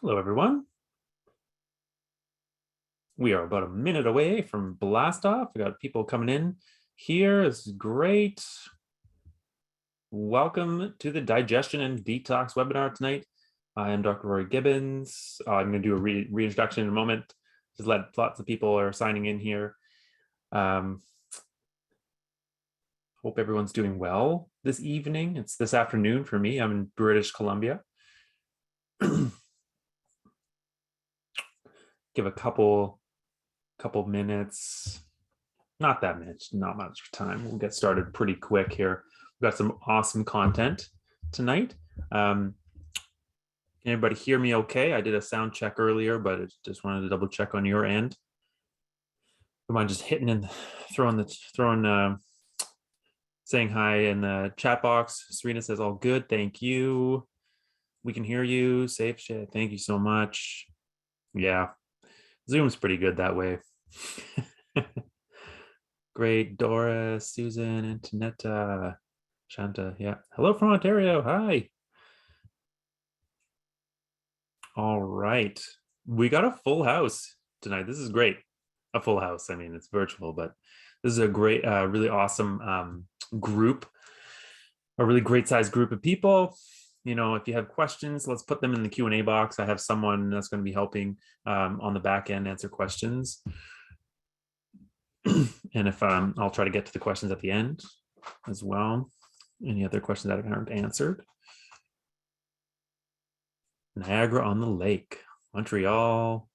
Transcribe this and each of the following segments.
Hello, everyone. We are about a minute away from blast off. We got people coming in here. This is great. Welcome to the Digestion and Detox webinar tonight. I am Dr. Rory Gibbons. I'm going to do a reintroduction in a moment. Just let lots of people are signing in here. Hope everyone's doing well this evening. It's this afternoon for me. I'm in British Columbia. Give a couple minutes, not that much, not much time. We'll get started pretty quick here. We've got some awesome content tonight. Can everybody hear me okay? I did a sound check earlier, but I just wanted to double check on your end. Don't mind just hitting and saying hi in the chat box. Serena says all good. Thank you. We can hear you. Safe shit. Thank you so much. Yeah, Zoom's pretty good that way. Great. Doris, Susan, Antonetta, Shanta. Yeah. Hello from Ontario. Hi. All right. We got a full house tonight. This is great. A full house. I mean, it's virtual, but this is a great, really awesome group, a really great sized group of people. You know, if you have questions, let's put them in the Q&A box. I have someone that's going to be helping on the back end answer questions. And if I'll try to get to the questions at the end as well. Any other questions that aren't answered? Niagara on the Lake, Montreal,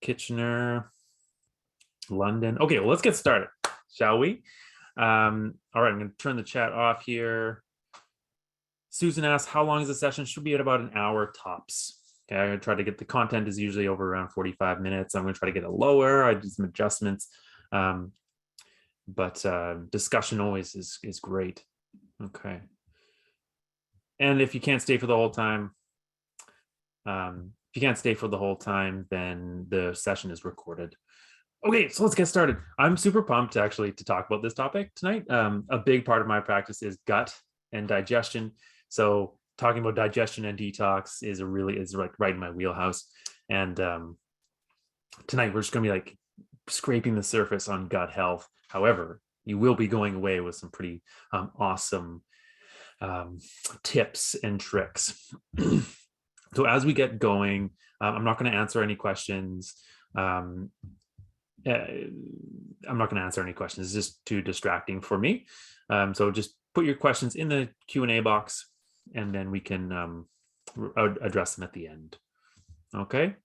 Kitchener, London. Okay, well, let's get started, shall we? All right, I'm going to turn the chat off here. Susan asks, how long is the session? Should be at about an hour tops. Okay, I'm going to try to get the content is usually over around 45 minutes. I'm going to try to get it lower. I do some adjustments. But discussion always is great. Okay. And if you can't stay for the whole time, then the session is recorded. Okay, so let's get started. I'm super pumped actually to talk about this topic tonight. A big part of my practice is gut and digestion. So talking about digestion and detox is like right in my wheelhouse. And tonight we're just going to be like scraping the surface on gut health. However, you will be going away with some pretty awesome tips and tricks. So as we get going, I'm not going to answer any questions. I'm not going to answer any questions. It's just too distracting for me. So just put your questions in the Q&A box, and then we can address them at the end. Okay.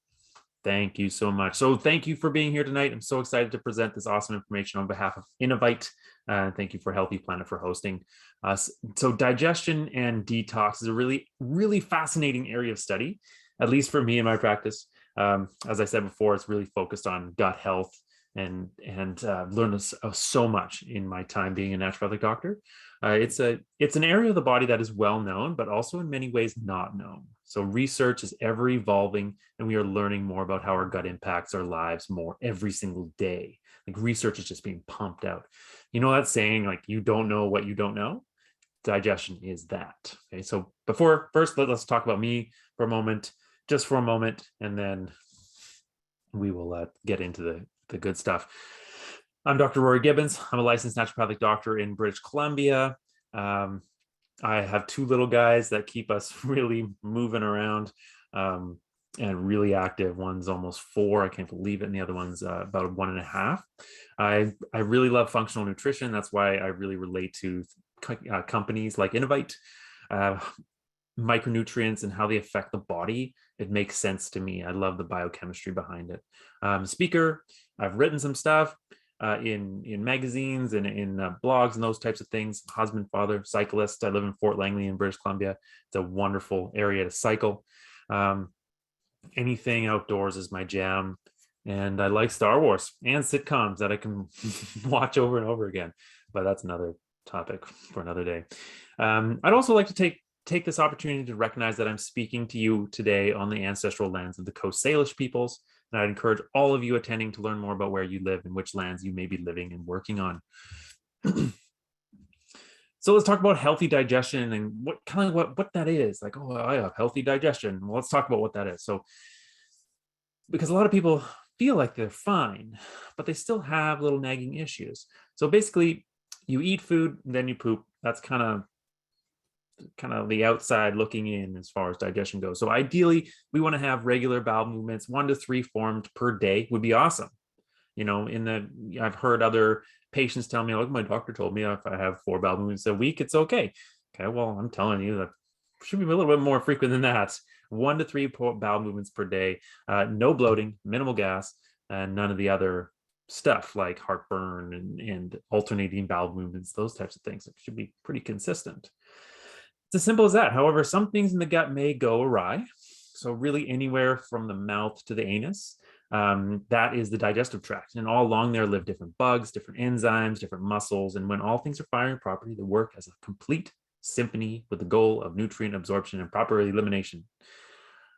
Thank you so much. So thank you for being here tonight. I'm so excited to present this awesome information on behalf of Innovite. Thank you for Healthy Planet for hosting us. So digestion and detox is a really, really fascinating area of study, at least for me in my practice. As I said before, it's really focused on gut health and learned so much in my time being a naturopathic doctor. It's an area of the body that is well known, but also in many ways not known. So research is ever evolving, and we are learning more about how our gut impacts our lives more every single day. Like research is just being pumped out. You know that saying, like, you don't know what you don't know? Digestion is that. Okay, so first, let's talk about me for a moment, just for a moment, and then we will get into the good stuff. I'm Dr. Rory Gibbons. I'm a licensed naturopathic doctor in British Columbia. I have two little guys that keep us really moving around and really active. One's almost 4. I can't believe it. And the other one's about 1.5. I really love functional nutrition. That's why I really relate to companies like Innovite. Micronutrients and how they affect the body. It makes sense to me. I love the biochemistry behind it. Speaker, I've written some stuff in magazines and in blogs and those types of things. Husband, father, cyclist. I live in Fort Langley in British Columbia. It's a wonderful area to cycle. Anything outdoors is my jam. And I like Star Wars and sitcoms that I can watch over and over again. But that's another topic for another day. I'd also like to take this opportunity to recognize that I'm speaking to you today on the ancestral lands of the Coast Salish peoples. And I'd encourage all of you attending to learn more about where you live and which lands you may be living and working on. So let's talk about healthy digestion and what that is. Like, oh, I have healthy digestion. Well, let's talk about what that is. So, because a lot of people feel like they're fine, but they still have little nagging issues. So basically, you eat food, then you poop. That's kind of the outside looking in as far as digestion goes. So ideally, we want to have regular bowel movements, 1 to 3 formed per day would be awesome. I've heard other patients tell me, look, my doctor told me if I have 4 bowel movements a week, it's okay. Okay, well, I'm telling you that should be a little bit more frequent than that. 1 to 3 bowel movements per day, no bloating, minimal gas, and none of the other stuff like heartburn and alternating bowel movements, those types of things. It should be pretty consistent. It's as simple as that. However, some things in the gut may go awry. So really anywhere from the mouth to the anus, that is the digestive tract. And all along there live different bugs, different enzymes, different muscles. And when all things are firing properly, they work as a complete symphony with the goal of nutrient absorption and proper elimination.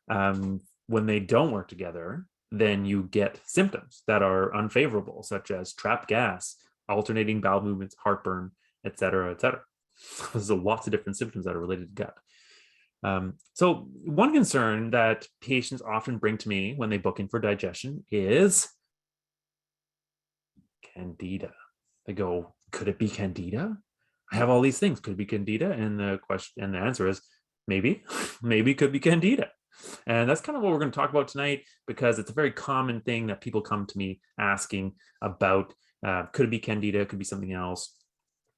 When they don't work together, then you get symptoms that are unfavorable, such as trapped gas, alternating bowel movements, heartburn, et cetera, et cetera. There's lots of different symptoms that are related to gut. So one concern that patients often bring to me when they book in for digestion is Candida. They go, could it be Candida? I have all these things. Could it be Candida? And the answer is maybe, maybe it could be Candida. And that's kind of what we're going to talk about tonight, because it's a very common thing that people come to me asking about. Could it be Candida? Could be something else.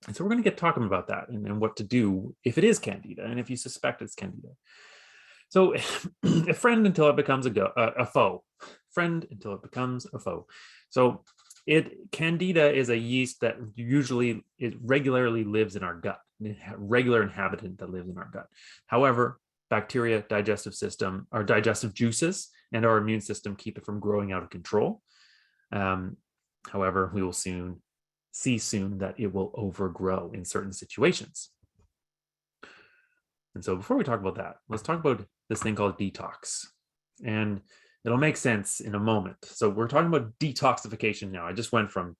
And so we're going to get talking about that and what to do if it is Candida and if you suspect it's Candida. So a friend until it becomes a foe. Friend until it becomes a foe. So Candida is a yeast that regularly lives in our gut, regular inhabitant that lives in our gut. However, bacteria, digestive system, our digestive juices, and our immune system keep it from growing out of control. However, we will see soon that it will overgrow in certain situations. And so before we talk about that, let's talk about this thing called detox. And it'll make sense in a moment. So we're talking about detoxification now. I just went from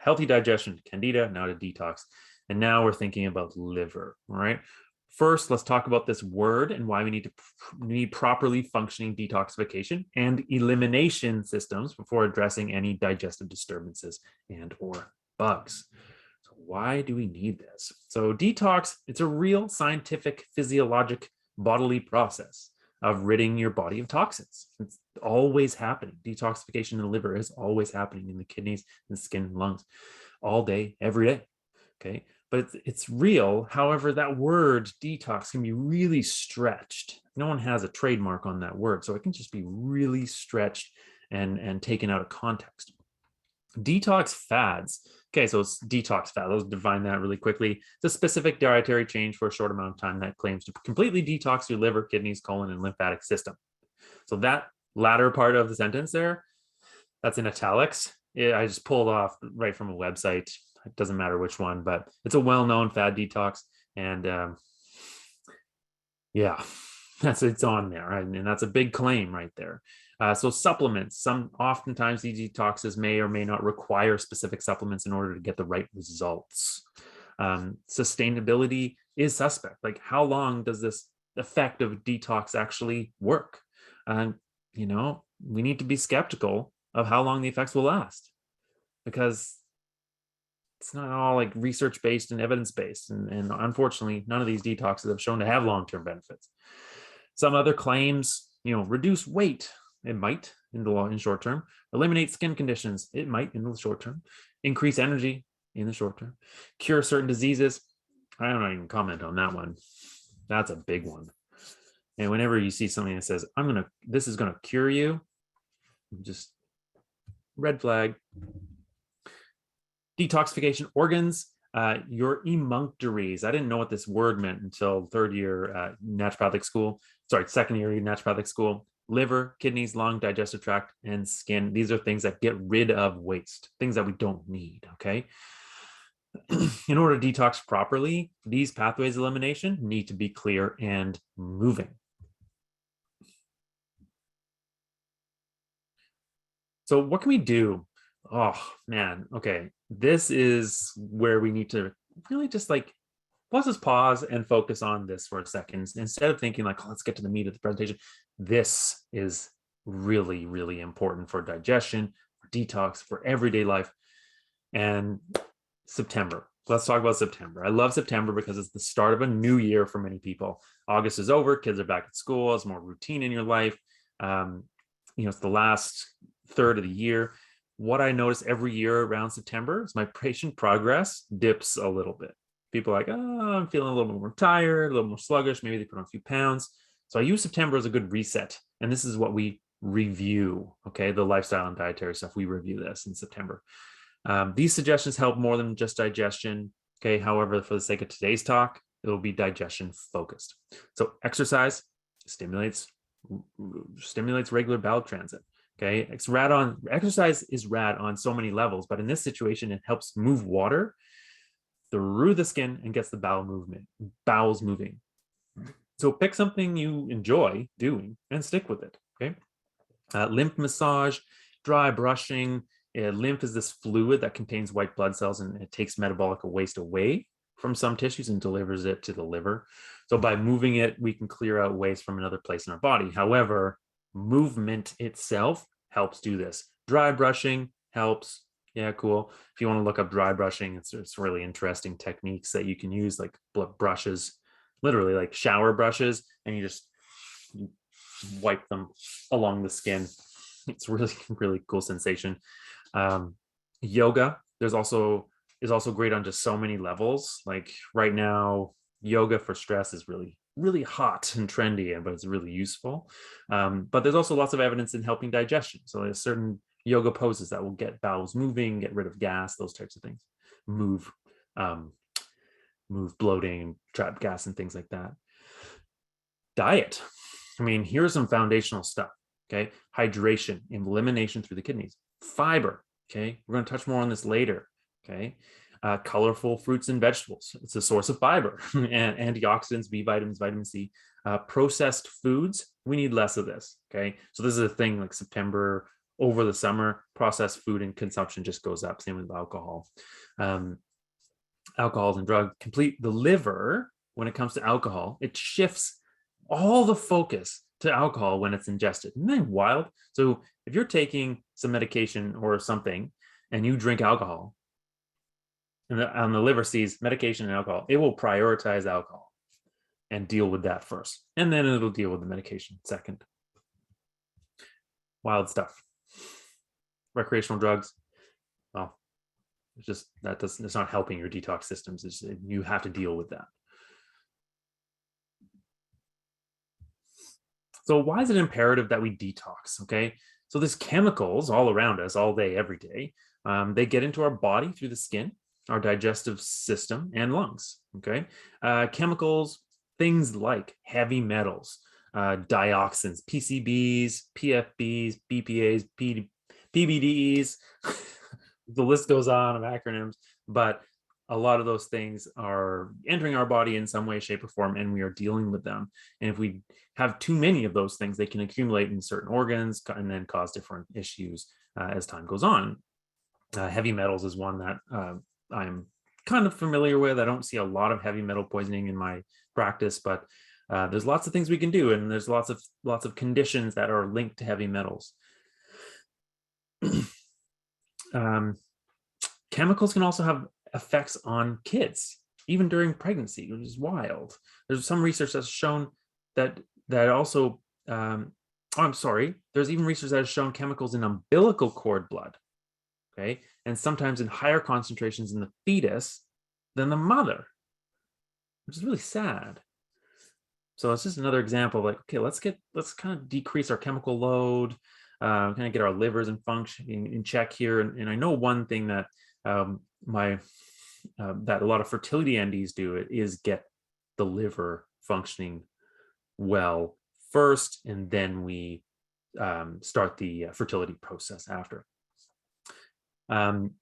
healthy digestion to Candida, now to detox. And now we're thinking about liver, all right? First, let's talk about this word and why we need properly functioning detoxification and elimination systems before addressing any digestive disturbances and or bugs. So why do we need this? So detox, it's a real scientific, physiologic, bodily process of ridding your body of toxins. It's always happening. Detoxification in the liver is always happening in the kidneys, and skin, and lungs, all day, every day. Okay, but it's real. However, that word detox can be really stretched. No one has a trademark on that word, so it can just be really stretched and taken out of context. Detox fads. Okay, so it's detox fad. Let's define that really quickly. It's a specific dietary change for a short amount of time that claims to completely detox your liver, kidneys, colon, and lymphatic system. So that latter part of the sentence there, that's in italics. I just pulled off right from a website. It doesn't matter which one, but it's a well-known fad detox. And yeah, it's on there, right? And that's a big claim right there. So supplements, oftentimes these detoxes may or may not require specific supplements in order to get the right results. Sustainability is suspect. Like, how long does this effect of detox actually work? We need to be skeptical of how long the effects will last, because it's not all like research-based and evidence-based. And unfortunately, none of these detoxes have shown to have long-term benefits. Some other claims, reduce weight. It might in short term. Eliminate skin conditions. It might in the short term. Increase energy in the short term. Cure certain diseases. I don't even comment on that one. That's a big one. And whenever you see something that says, this is gonna cure you, just red flag. Detoxification organs. Your emunctories. I didn't know what this word meant until second year naturopathic school. Liver, kidneys, lung, digestive tract, and skin. These are things that get rid of waste, things that we don't need, okay? In order to detox properly, these pathways of elimination need to be clear and moving. So what can we do? Oh, man, okay. This is where we need to really just let's just pause and focus on this for a second. Instead of thinking like, oh, let's get to the meat of the presentation. This is really, really important for digestion, for detox, for everyday life. And September. Let's talk about September. I love September because it's the start of a new year for many people. August is over. Kids are back at school. It's more routine in your life. It's the last third of the year. What I notice every year around September is my patient progress dips a little bit. People are like, oh, I'm feeling a little more tired, a little more sluggish. Maybe they put on a few pounds. So I use September as a good reset. And this is what we review. Okay. The lifestyle and dietary stuff. We review this in September. These suggestions help more than just digestion. Okay. However, for the sake of today's talk, it will be digestion focused. So exercise stimulates regular bowel transit. Okay. Exercise is rad on so many levels, but in this situation, it helps move water through the skin and gets the bowels moving. So pick something you enjoy doing and stick with it. Okay. Lymph massage, dry brushing. Lymph is this fluid that contains white blood cells, and it takes metabolic waste away from some tissues and delivers it to the liver. So by moving it, we can clear out waste from another place in our body. However, movement itself helps do this. Dry brushing helps. Yeah, cool. If you want to look up dry brushing, it's really interesting techniques that you can use, like brushes, literally like shower brushes, and you wipe them along the skin. It's really, really cool sensation. Yoga is also great on just so many levels. Like right now, yoga for stress is really, really hot and trendy, but it's really useful. But there's also lots of evidence in helping digestion. So there's certain yoga poses that will get bowels moving, get rid of gas, those types of things. Move bloating, trap gas, and things like that. Diet. I mean, here's some foundational stuff. Okay. Hydration, elimination through the kidneys. Fiber. Okay. We're going to touch more on this later. Okay. Colorful fruits and vegetables. It's a source of fiber and antioxidants, B vitamins, vitamin C. Processed foods. We need less of this. Okay. So this is a thing like September over the summer, processed food and consumption just goes up. Same with alcohol. Alcohol and drug complete the liver. When it comes to alcohol, it shifts all the focus to alcohol when it's ingested. Isn't that wild? So if you're taking some medication or something and you drink alcohol, and the liver sees medication and alcohol, it will prioritize alcohol and deal with that first. And then it'll deal with the medication second. Wild stuff. Recreational drugs. Well, it's not helping your detox systems. You have to deal with that. So why is it imperative that we detox? Okay. So there's chemicals all around us all day, every day. They get into our body through the skin, our digestive system, and lungs. Okay. Chemicals, things like heavy metals, dioxins, PCBs, PFBs, BPAs, PBDEs. The list goes on of acronyms, but a lot of those things are entering our body in some way, shape, or form, and we are dealing with them. And if we have too many of those things, they can accumulate in certain organs and then cause different issues as time goes on. Heavy metals is one that I'm kind of familiar with. I don't see a lot of heavy metal poisoning in my practice, but there's lots of things we can do, and there's lots of conditions that are linked to heavy metals. Chemicals can also have effects on kids, even during pregnancy, which is wild. There's some research that's shown that also, there's even research that has shown chemicals in umbilical cord blood, okay, and sometimes in higher concentrations in the fetus than the mother, which is really sad. So it's just another example of like, okay, let's kind of decrease our chemical load, kind of get our livers in check here. And I know one thing that that a lot of fertility NDs do is get the liver functioning well first, and then we start the fertility process after.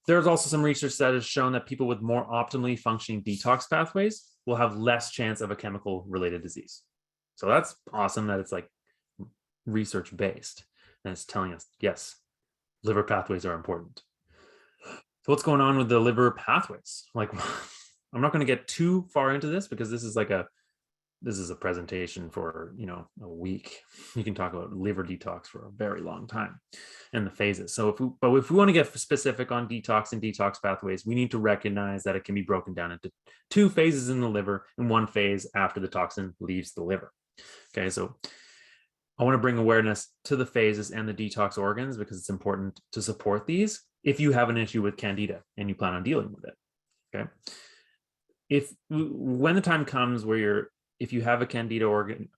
There's also some research that has shown that people with more optimally functioning detox pathways will have less chance of a chemical related disease. So that's awesome that it's like research based and it's telling us, yes, liver pathways are important. So what's going on with the liver pathways? Like, I'm not going to get too far into this because this is a presentation for, a week. You can talk about liver detox for a very long time and the phases. So if we want to get specific on detox and detox pathways, we need to recognize that it can be broken down into 2 phases in the liver and 1 phase after the toxin leaves the liver. Okay, so I want to bring awareness to the phases and the detox organs because it's important to support these if you have an issue with Candida and you plan on dealing with it. Okay, when the time comes where if you have a Candida organ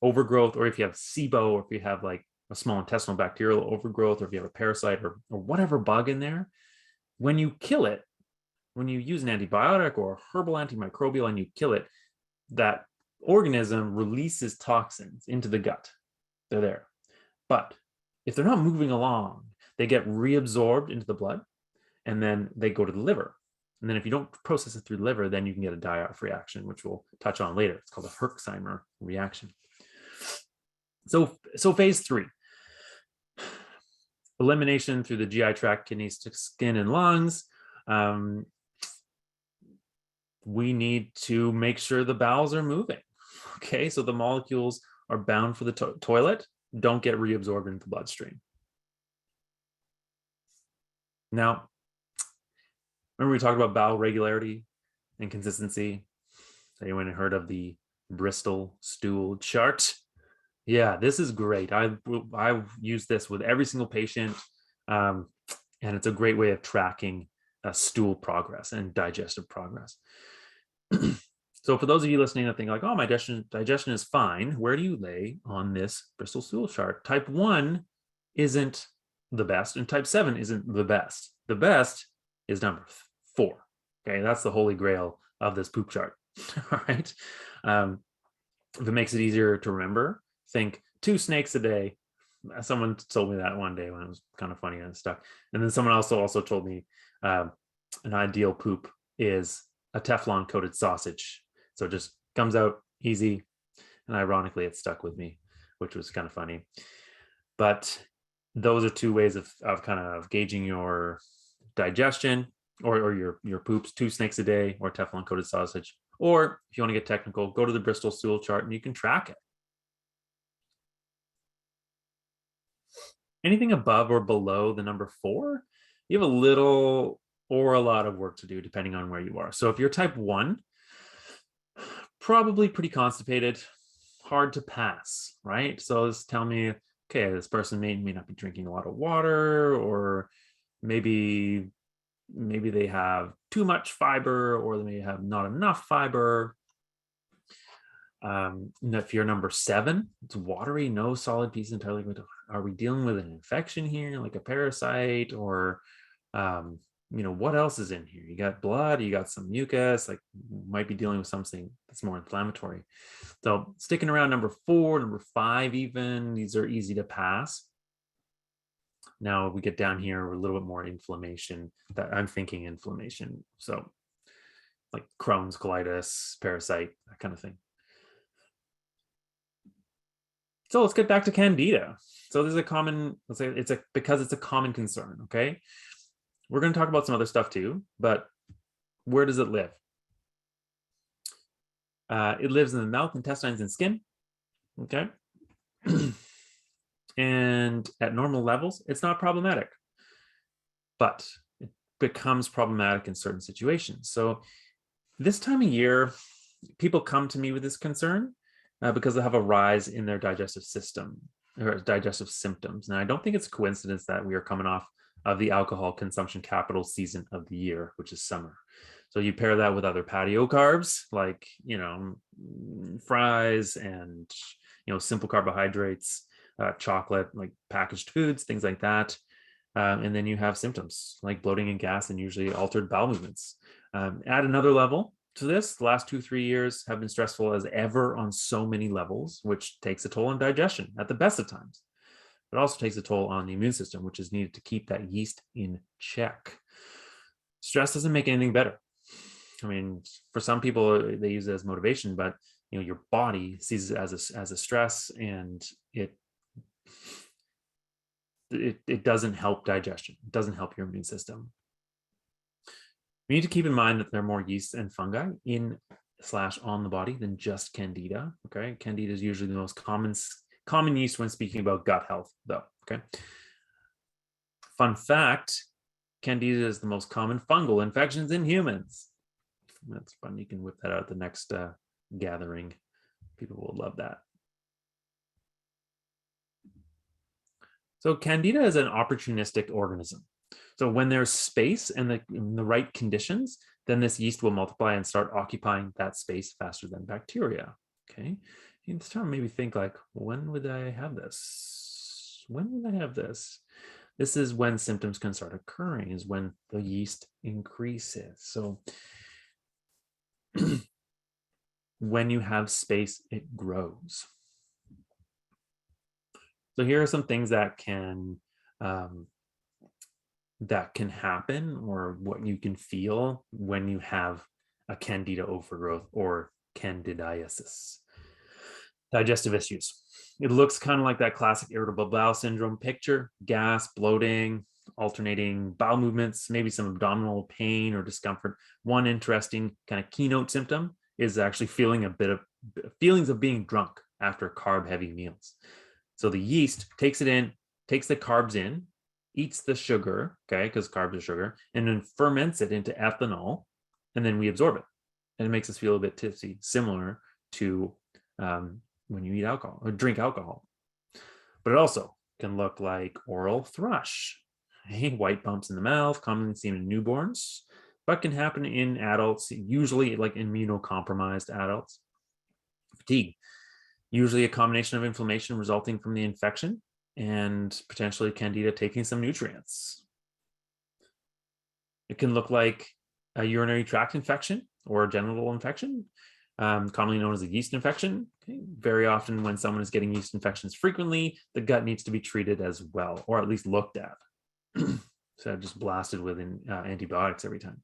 overgrowth, or if you have SIBO, or if you have like a small intestinal bacterial overgrowth, or if you have a parasite or whatever bug in there, when you kill it, when you use an antibiotic or a herbal antimicrobial and you kill it, that organism releases toxins into the gut. They're there. But if they're not moving along, they get reabsorbed into the blood and then they go to the liver. And then if you don't process it through the liver, then you can get a die-off reaction, which we'll touch on later. It's called a Herxheimer reaction. So phase 3, elimination through the GI tract, kidneys, skin, and lungs. We need to make sure the bowels are moving. Okay, so the molecules are bound for the toilet, don't get reabsorbed into the bloodstream. Now, remember we talked about bowel regularity and consistency? Anyone heard of the Bristol stool chart? Yeah, this is great. I use this with every single patient, and it's a great way of tracking stool progress and digestive progress. So for those of you listening that think like, oh, my digestion is fine, where do you lay on this Bristol stool chart? Type 1 isn't the best, and type 7 isn't the best. The best is number 4. Okay, that's the holy grail of this poop chart. All right. If it makes it easier to remember, think 2 snakes a day. Someone told me that one day when it was kind of funny and stuck. And then someone also told me an ideal poop is a Teflon coated sausage. So it just comes out easy. And ironically, it stuck with me, which was kind of funny. But those are 2 ways of kind of gauging your digestion or your poops: 2 snakes a day or Teflon coated sausage. Or if you want to get technical, go to the Bristol stool chart and you can track it. Anything above or below the number 4, you have a little or a lot of work to do depending on where you are. So if you're type 1, probably pretty constipated, hard to pass, right? So this tell me, okay, this person may not be drinking a lot of water, or maybe they have too much fiber, or they may have not enough fiber. If you're number 7, it's watery, no solid piece entirely. Are we dealing with an infection here, like a parasite, or what else is in here? You got blood, you got some mucus, like might be dealing with something that's more inflammatory. So sticking around number 4, number 5 even, these are easy to pass. Now we get down here, we're a little bit more inflammation. That I'm thinking inflammation. So like Crohn's, colitis, parasite, that kind of thing. So let's get back to Candida. So this is a common, because it's a common concern, okay? We're going to talk about some other stuff too, but where does it live? It lives in the mouth, intestines, and skin, okay? And at normal levels, it's not problematic, but it becomes problematic in certain situations. So this time of year, people come to me with this concern because they have a rise in their digestive system or digestive symptoms. And I don't think it's a coincidence that we are coming off of the alcohol consumption capital season of the year, which is summer. So you pair that with other patio carbs, like, fries and, simple carbohydrates, chocolate, like packaged foods, things like that. And then you have symptoms like bloating and gas and usually altered bowel movements. Add another level to this. The last 2-3 years have been stressful as ever on so many levels, which takes a toll on digestion at the best of times. It also takes a toll on the immune system, which is needed to keep that yeast in check. Stress doesn't make anything better. I mean, for some people, they use it as motivation, but your body sees it as a stress, and it doesn't help digestion. It doesn't help your immune system. We need to keep in mind that there are more yeasts and fungi in / on the body than just Candida. Okay, Candida is usually the most common yeast when speaking about gut health, though. Okay. Fun fact: Candida is the most common fungal infections in humans. That's fun. You can whip that out at the next gathering. People will love that. So Candida is an opportunistic organism. So when there's space and the right conditions, then this yeast will multiply and start occupying that space faster than bacteria. Okay. You can start maybe think like, when would I have this? When would I have this? This is when symptoms can start occurring, is when the yeast increases. So when you have space, it grows. So here are some things that can happen, or what you can feel when you have a Candida overgrowth or candidiasis. Digestive issues. It looks kind of like that classic irritable bowel syndrome picture: gas, bloating, alternating bowel movements, maybe some abdominal pain or discomfort. One interesting kind of keynote symptom is actually feeling a bit of feelings of being drunk after carb heavy meals. So the yeast takes it in, takes the carbs in, eats the sugar, okay, because carbs are sugar, and then ferments it into ethanol, and then we absorb it. And it makes us feel a bit tipsy, similar to when you eat alcohol or drink alcohol. But it also can look like oral thrush, white bumps in the mouth, commonly seen in newborns, but can happen in adults, usually like immunocompromised adults. Fatigue, usually a combination of inflammation resulting from the infection and potentially Candida taking some nutrients. It can look like a urinary tract infection or a genital infection, commonly known as a yeast infection. Okay. Very often when someone is getting yeast infections frequently, the gut needs to be treated as well, or at least looked at. So just blasted with antibiotics every time.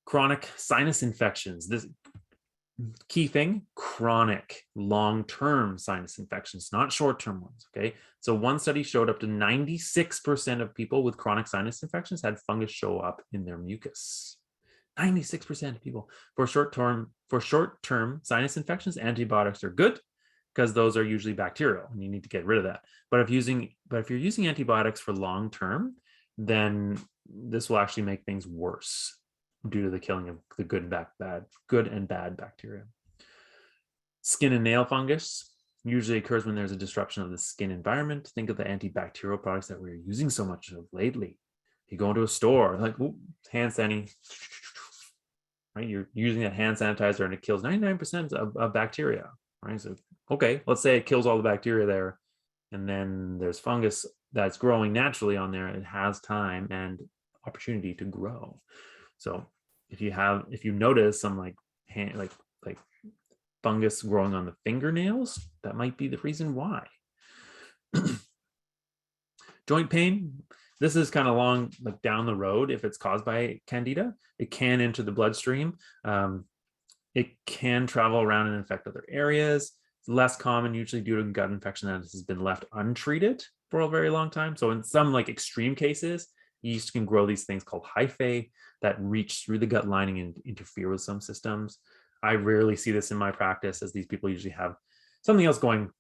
Chronic sinus infections. This key thing: chronic, long-term sinus infections, not short-term ones. Okay. So one study showed up to 96% of people with chronic sinus infections had fungus show up in their mucus. 96% of people. For short-term sinus infections, antibiotics are good because those are usually bacterial and you need to get rid of that. But if you're using antibiotics for long-term, then this will actually make things worse due to the killing of the good and bad bacteria. Skin and nail fungus usually occurs when there's a disruption of the skin environment. Think of the antibacterial products that we're using so much of lately. You go into a store, like, hand sanitizer, right? You're using a hand sanitizer and it kills 99% of bacteria, right? So, okay, let's say it kills all the bacteria there, and then there's fungus that's growing naturally on there. It has time and opportunity to grow. So if you notice some like fungus growing on the fingernails, that might be the reason why. Joint pain. This is kind of long, like down the road. If it's caused by Candida, it can enter the bloodstream. It can travel around and infect other areas. It's less common, usually due to gut infection that has been left untreated for a very long time. So in some like extreme cases, yeast can grow these things called hyphae that reach through the gut lining and interfere with some systems. I rarely see this in my practice, as these people usually have something else going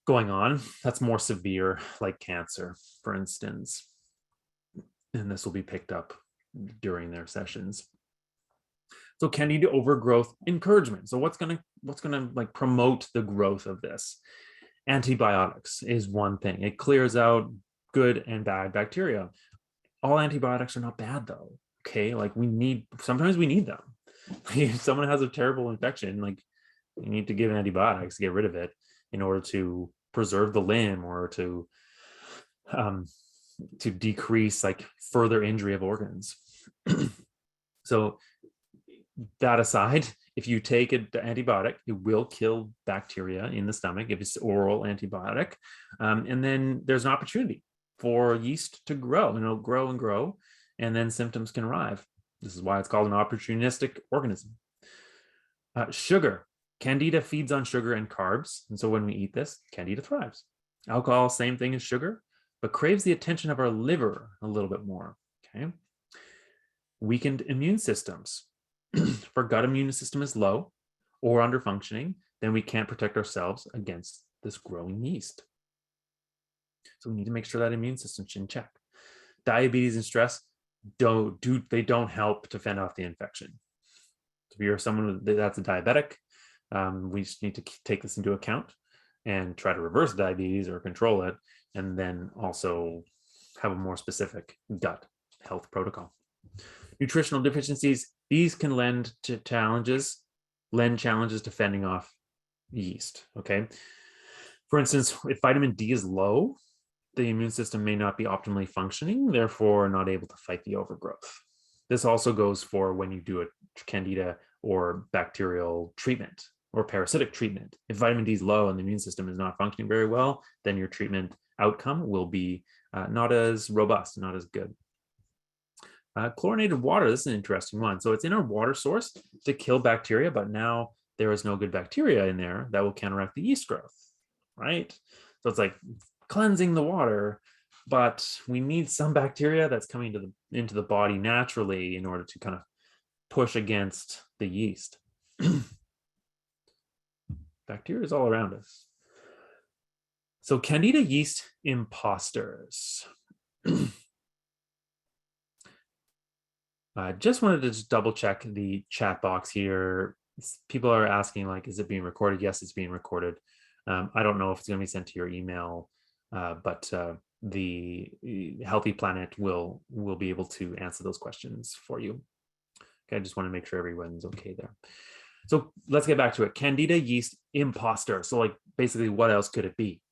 on that's more severe, like cancer, for instance. And this will be picked up during their sessions. So Candida overgrowth encouragement. So what's gonna like promote the growth of this? Antibiotics is one thing. It clears out good and bad bacteria. All antibiotics are not bad though. Okay, like sometimes we need them. If someone has a terrible infection, like you need to give antibiotics to get rid of it in order to preserve the limb or to decrease like further injury of organs. So that aside, if you take an antibiotic, it will kill bacteria in the stomach if it's oral antibiotic. And then there's an opportunity for yeast to grow, and it'll grow and grow, and then symptoms can arrive. This is why it's called an opportunistic organism. Sugar. Candida feeds on sugar and carbs. And so when we eat this, Candida thrives. Alcohol, same thing as sugar, but craves the attention of our liver a little bit more. Okay. weakened immune systems. If our gut immune system is low or under functioning, then we can't protect ourselves against this growing yeast. So we need to make sure that immune system's in check. Diabetes and stress don't help to fend off the infection. So if you're someone that's a diabetic, we just need to take this into account and try to reverse diabetes or control it, and then also have a more specific gut health protocol. Nutritional deficiencies, these can lend challenges to fending off yeast, okay? For instance, if vitamin D is low, the immune system may not be optimally functioning, therefore not able to fight the overgrowth. This also goes for when you do a Candida or bacterial treatment or parasitic treatment. If vitamin D is low and the immune system is not functioning very well, then your treatment outcome will be not as robust, not as good. Chlorinated water, this is an interesting one. So it's in our water source to kill bacteria, but now there is no good bacteria in there that will counteract the yeast growth, right? So it's like cleansing the water, but we need some bacteria that's coming into the body naturally in order to kind of push against the yeast. Bacteria is all around us. So Candida yeast imposters. I just wanted to just double check the chat box here. People are asking, like, is it being recorded? Yes, it's being recorded. I don't know if it's going to be sent to your email, but the Healthy Planet will be able to answer those questions for you. Okay, I just want to make sure everyone's okay there. So let's get back to it. Candida yeast imposter. So like basically what else could it be?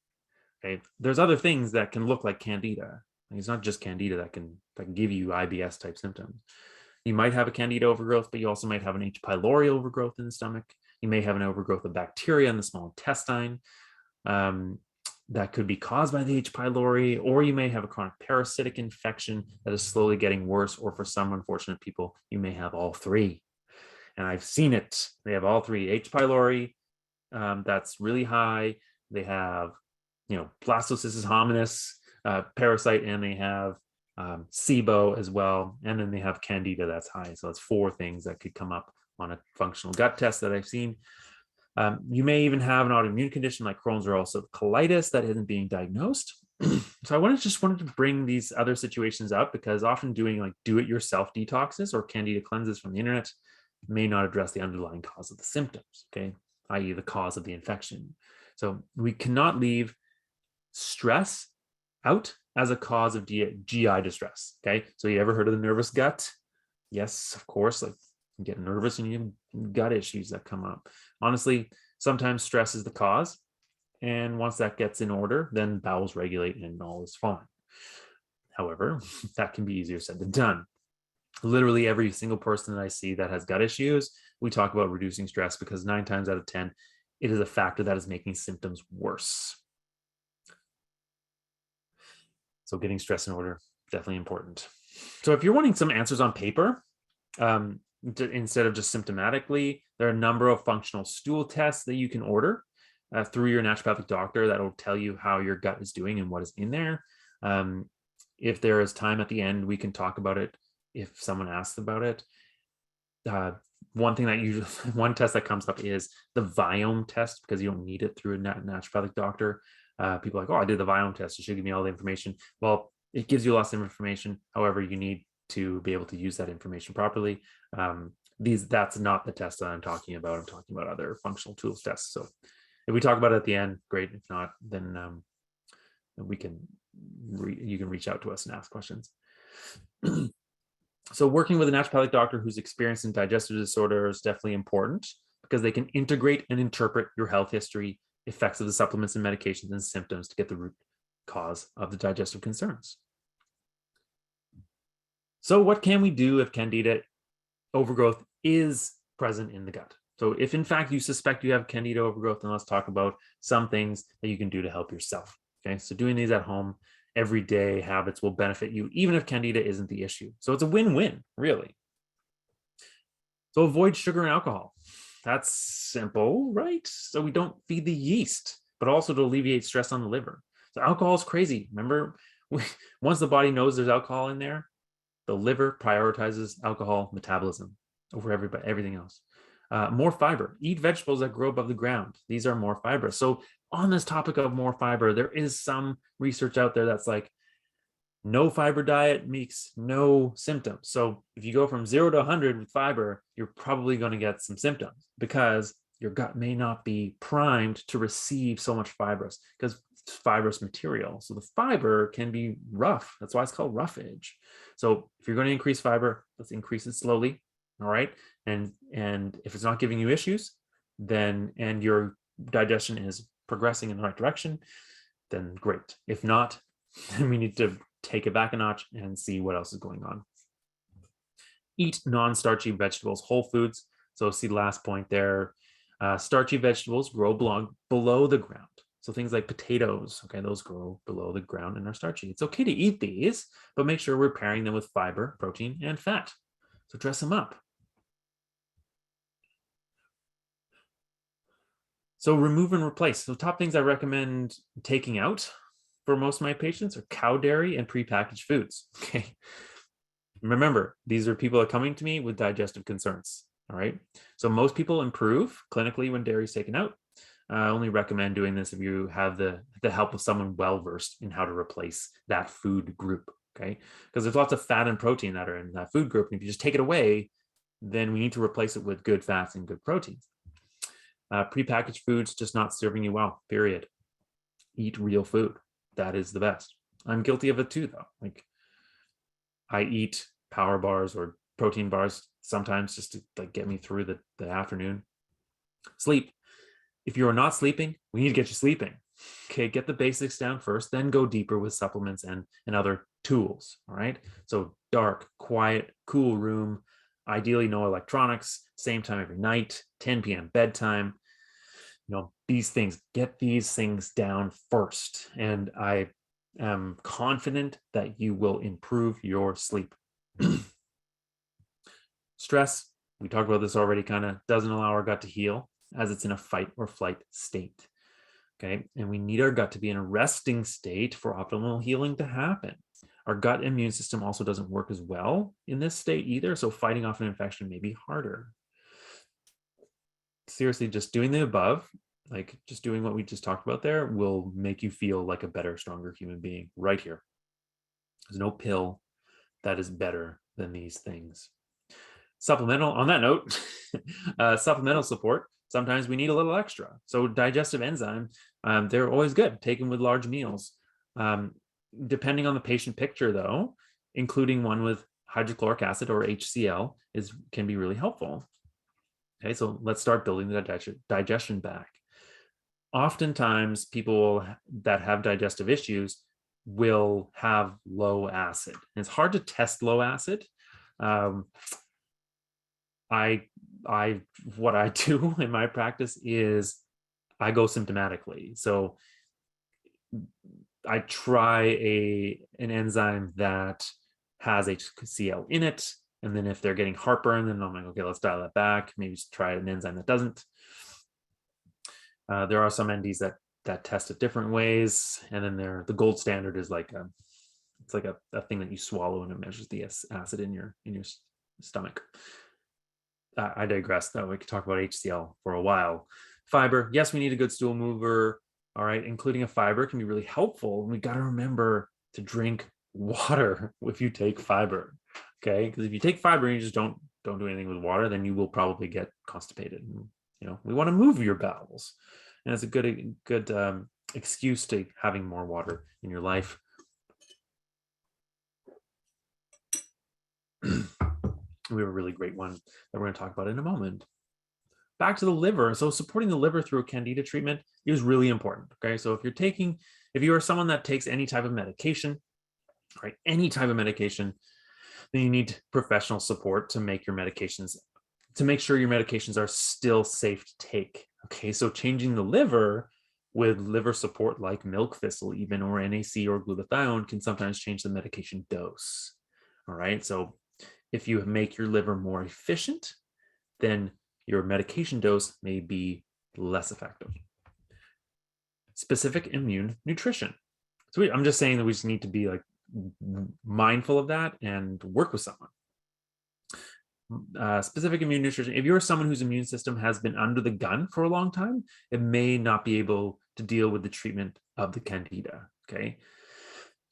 Okay, there's other things that can look like Candida. It's not just Candida that can give you IBS type symptoms. You might have a Candida overgrowth, but you also might have an H. pylori overgrowth in the stomach. You may have an overgrowth of bacteria in the small intestine that could be caused by the H. pylori, or you may have a chronic parasitic infection that is slowly getting worse, or for some unfortunate people, you may have all three. And I've seen it. They have all three. H. pylori, that's really high. They have, Blastocystis hominis parasite, and they have SIBO as well. And then they have Candida that's high. So that's four things that could come up on a functional gut test that I've seen. You may even have an autoimmune condition like Crohn's or ulcerative colitis that isn't being diagnosed. So I wanted to bring these other situations up because often doing like do-it-yourself detoxes or Candida cleanses from the internet may not address the underlying cause of the symptoms, okay, i.e. the cause of the infection. So we cannot leave stress out as a cause of GI distress, okay? So you ever heard of the nervous gut? Yes, of course, like you get nervous and you have gut issues that come up. Honestly, sometimes stress is the cause. And once that gets in order, then bowels regulate and all is fine. However, that can be easier said than done. Literally every single person that I see that has gut issues, we talk about reducing stress because 9 times out of 10, it is a factor that is making symptoms worse. So getting stress in order, definitely important. So if you're wanting some answers on paper, instead of just symptomatically, there are a number of functional stool tests that you can order through your naturopathic doctor that will tell you how your gut is doing and what is in there. If there is time at the end, we can talk about it if someone asks about it. One test that comes up is the Viome test because you don't need it through a naturopathic doctor. People are like, oh, I did the Viome test. It should give me all the information. Well, it gives you lots of information. However, you need to be able to use that information properly. That's not the test that I'm talking about. I'm talking about other functional tools tests. So if we talk about it at the end, great. If not, then you can reach out to us and ask questions. So working with a naturopathic doctor who's experienced in digestive disorder is definitely important because they can integrate and interpret your health history, effects of the supplements and medications and symptoms to get the root cause of the digestive concerns. So what can we do if Candida overgrowth is present in the gut? So if in fact you suspect you have Candida overgrowth, then let's talk about some things that you can do to help yourself. Okay, so doing these at home, everyday habits will benefit you, even if Candida isn't the issue. So it's a win-win, really. So avoid sugar and alcohol. That's simple, right? So we don't feed the yeast, but also to alleviate stress on the liver. So alcohol is crazy. Remember, once the body knows there's alcohol in there, The liver prioritizes alcohol metabolism over everything else. More fiber. Eat vegetables that grow above the ground. These are more fibrous. So on this topic of more fiber, there is some research out there that's like, no fiber diet makes no symptoms. So if you go from 0 to 100 with fiber, you're probably going to get some symptoms because your gut may not be primed to receive so much fibrous, because it's fibrous material. So the fiber can be rough. That's why it's called roughage. So if you're going to increase fiber, let's increase it slowly. All right. And if it's not giving you issues, then, and your digestion is progressing in the right direction, then great. If not, then we need to take it back a notch and see what else is going on. Eat non-starchy vegetables, whole foods. So see the last point there. Starchy vegetables grow below the ground. So things like potatoes, okay, those grow below the ground and are starchy. It's okay to eat these, but make sure we're pairing them with fiber, protein, and fat. So dress them up. So remove and replace. So top things I recommend taking out for most of my patients are cow dairy and prepackaged foods. Okay. Remember, these are people that are coming to me with digestive concerns. All right. So most people improve clinically when dairy is taken out. I only recommend doing this if you have the help of someone well-versed in how to replace that food group. Okay. Because there's lots of fat and protein that are in that food group. And if you just take it away, then we need to replace it with good fats and good proteins. Prepackaged foods just not serving you well, period. Eat real food. That is the best. I'm guilty of it too, though. Like, I eat power bars or protein bars sometimes just to like get me through the afternoon. Sleep. If you are not sleeping, we need to get you sleeping. Okay, get the basics down first, then go deeper with supplements and other tools. All right. So dark, quiet, cool room. Ideally, no electronics. Same time every night. 10 p.m. bedtime. These things, get these things down first. And I am confident that you will improve your sleep. Stress, we talked about this already, kind of doesn't allow our gut to heal as it's in a fight or flight state. Okay. And we need our gut to be in a resting state for optimal healing to happen. Our gut immune system also doesn't work as well in this state either. So fighting off an infection may be harder. Seriously, just doing the above, like just doing what we just talked about there, will make you feel like a better, stronger human being right here. There's no pill that is better than these things. Supplemental, on that note, supplemental support, sometimes we need a little extra. So digestive enzyme, they're always good, taken with large meals. Depending on the patient picture, though, including one with hydrochloric acid or HCl can be really helpful. Okay, so let's start building the digestion back. Oftentimes, people that have digestive issues will have low acid. And it's hard to test low acid. What I do in my practice is I go symptomatically. So I try an enzyme that has HCl in it. And then if they're getting heartburn, then I'm like, okay, let's dial that back. Maybe try an enzyme that doesn't. There are some NDs that test it different ways. And then the gold standard is like it's like a thing that you swallow and it measures the acid in your stomach. I digress, though. We could talk about HCl for a while. Fiber, yes, we need a good stool mover. All right, including a fiber can be really helpful. And we got to remember to drink water if you take fiber. Okay, because if you take fiber and you just don't do anything with water, then you will probably get constipated. We want to move your bowels, and it's a good excuse to having more water in your life. We have a really great one that we're going to talk about in a moment. Back to the liver. So supporting the liver through a Candida treatment is really important. Okay, so if you are someone that takes any type of medication, right, any type of medication, then you need professional support to make sure your medications are still safe to take. Okay, so changing the liver with liver support like milk thistle even, or NAC or glutathione, can sometimes change the medication dose. All right, so if you make your liver more efficient, then your medication dose may be less effective. Specific immune nutrition. So I'm just saying that we just need to be like mindful of that and work with someone. Specific immune nutrition. If you're someone whose immune system has been under the gun for a long time, it may not be able to deal with the treatment of the Candida. Okay,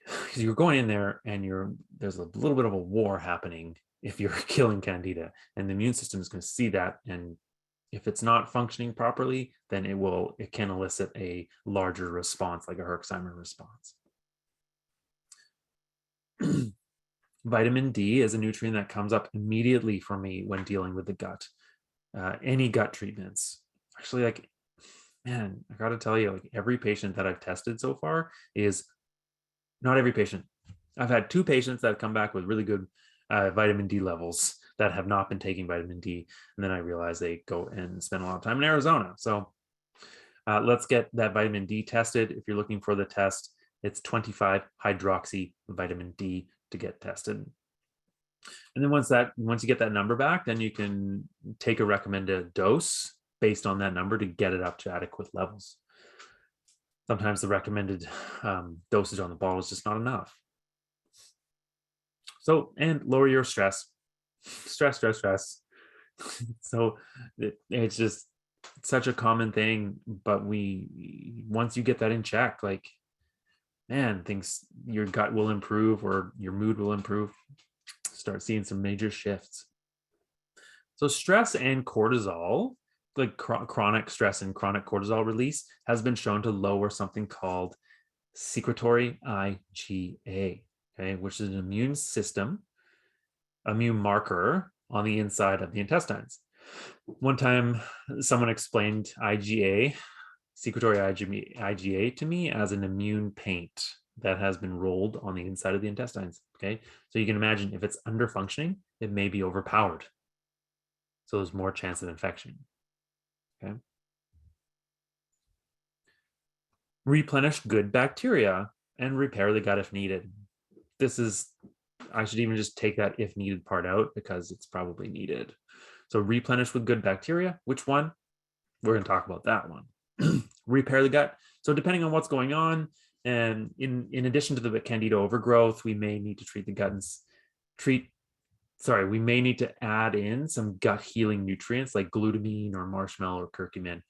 because you're going in there and there's a little bit of a war happening if you're killing Candida, and the immune system is going to see that, and if it's not functioning properly, then it can elicit a larger response, like a Herxheimer response. Vitamin D is a nutrient that comes up immediately for me when dealing with the gut. Any gut treatments. Actually, like, man, I got to tell you, like, every patient that I've tested so far is not every patient. I've had 2 patients that have come back with really good vitamin D levels that have not been taking vitamin D. And then I realized they go and spend a lot of time in Arizona. So let's get that vitamin D tested. If you're looking for the test, it's 25 hydroxy vitamin D to get tested. And then once you get that number back, then you can take a recommended dose based on that number to get it up to adequate levels. Sometimes the recommended dosage on the bottle is just not enough. So, and lower your stress. Stress. So it's just such a common thing, but once you get that in check, like, man, your gut will improve or your mood will improve. Start seeing some major shifts. So stress and cortisol, like chronic stress and chronic cortisol release, has been shown to lower something called secretory IgA, okay, which is an immune marker on the inside of the intestines. One time, someone explained secretory IgA to me as an immune paint that has been rolled on the inside of the intestines. Okay, so you can imagine if it's under functioning, it may be overpowered. So there's more chance of infection. Okay. Replenish good bacteria and repair the gut if needed. I should even just take that if needed part out because it's probably needed. So replenish with good bacteria. Which one? We're going to talk about that one. Repair the gut. So depending on what's going on, and in addition to the Candida overgrowth, we may need to treat the gut we may need to add in some gut healing nutrients like glutamine or marshmallow or curcumin.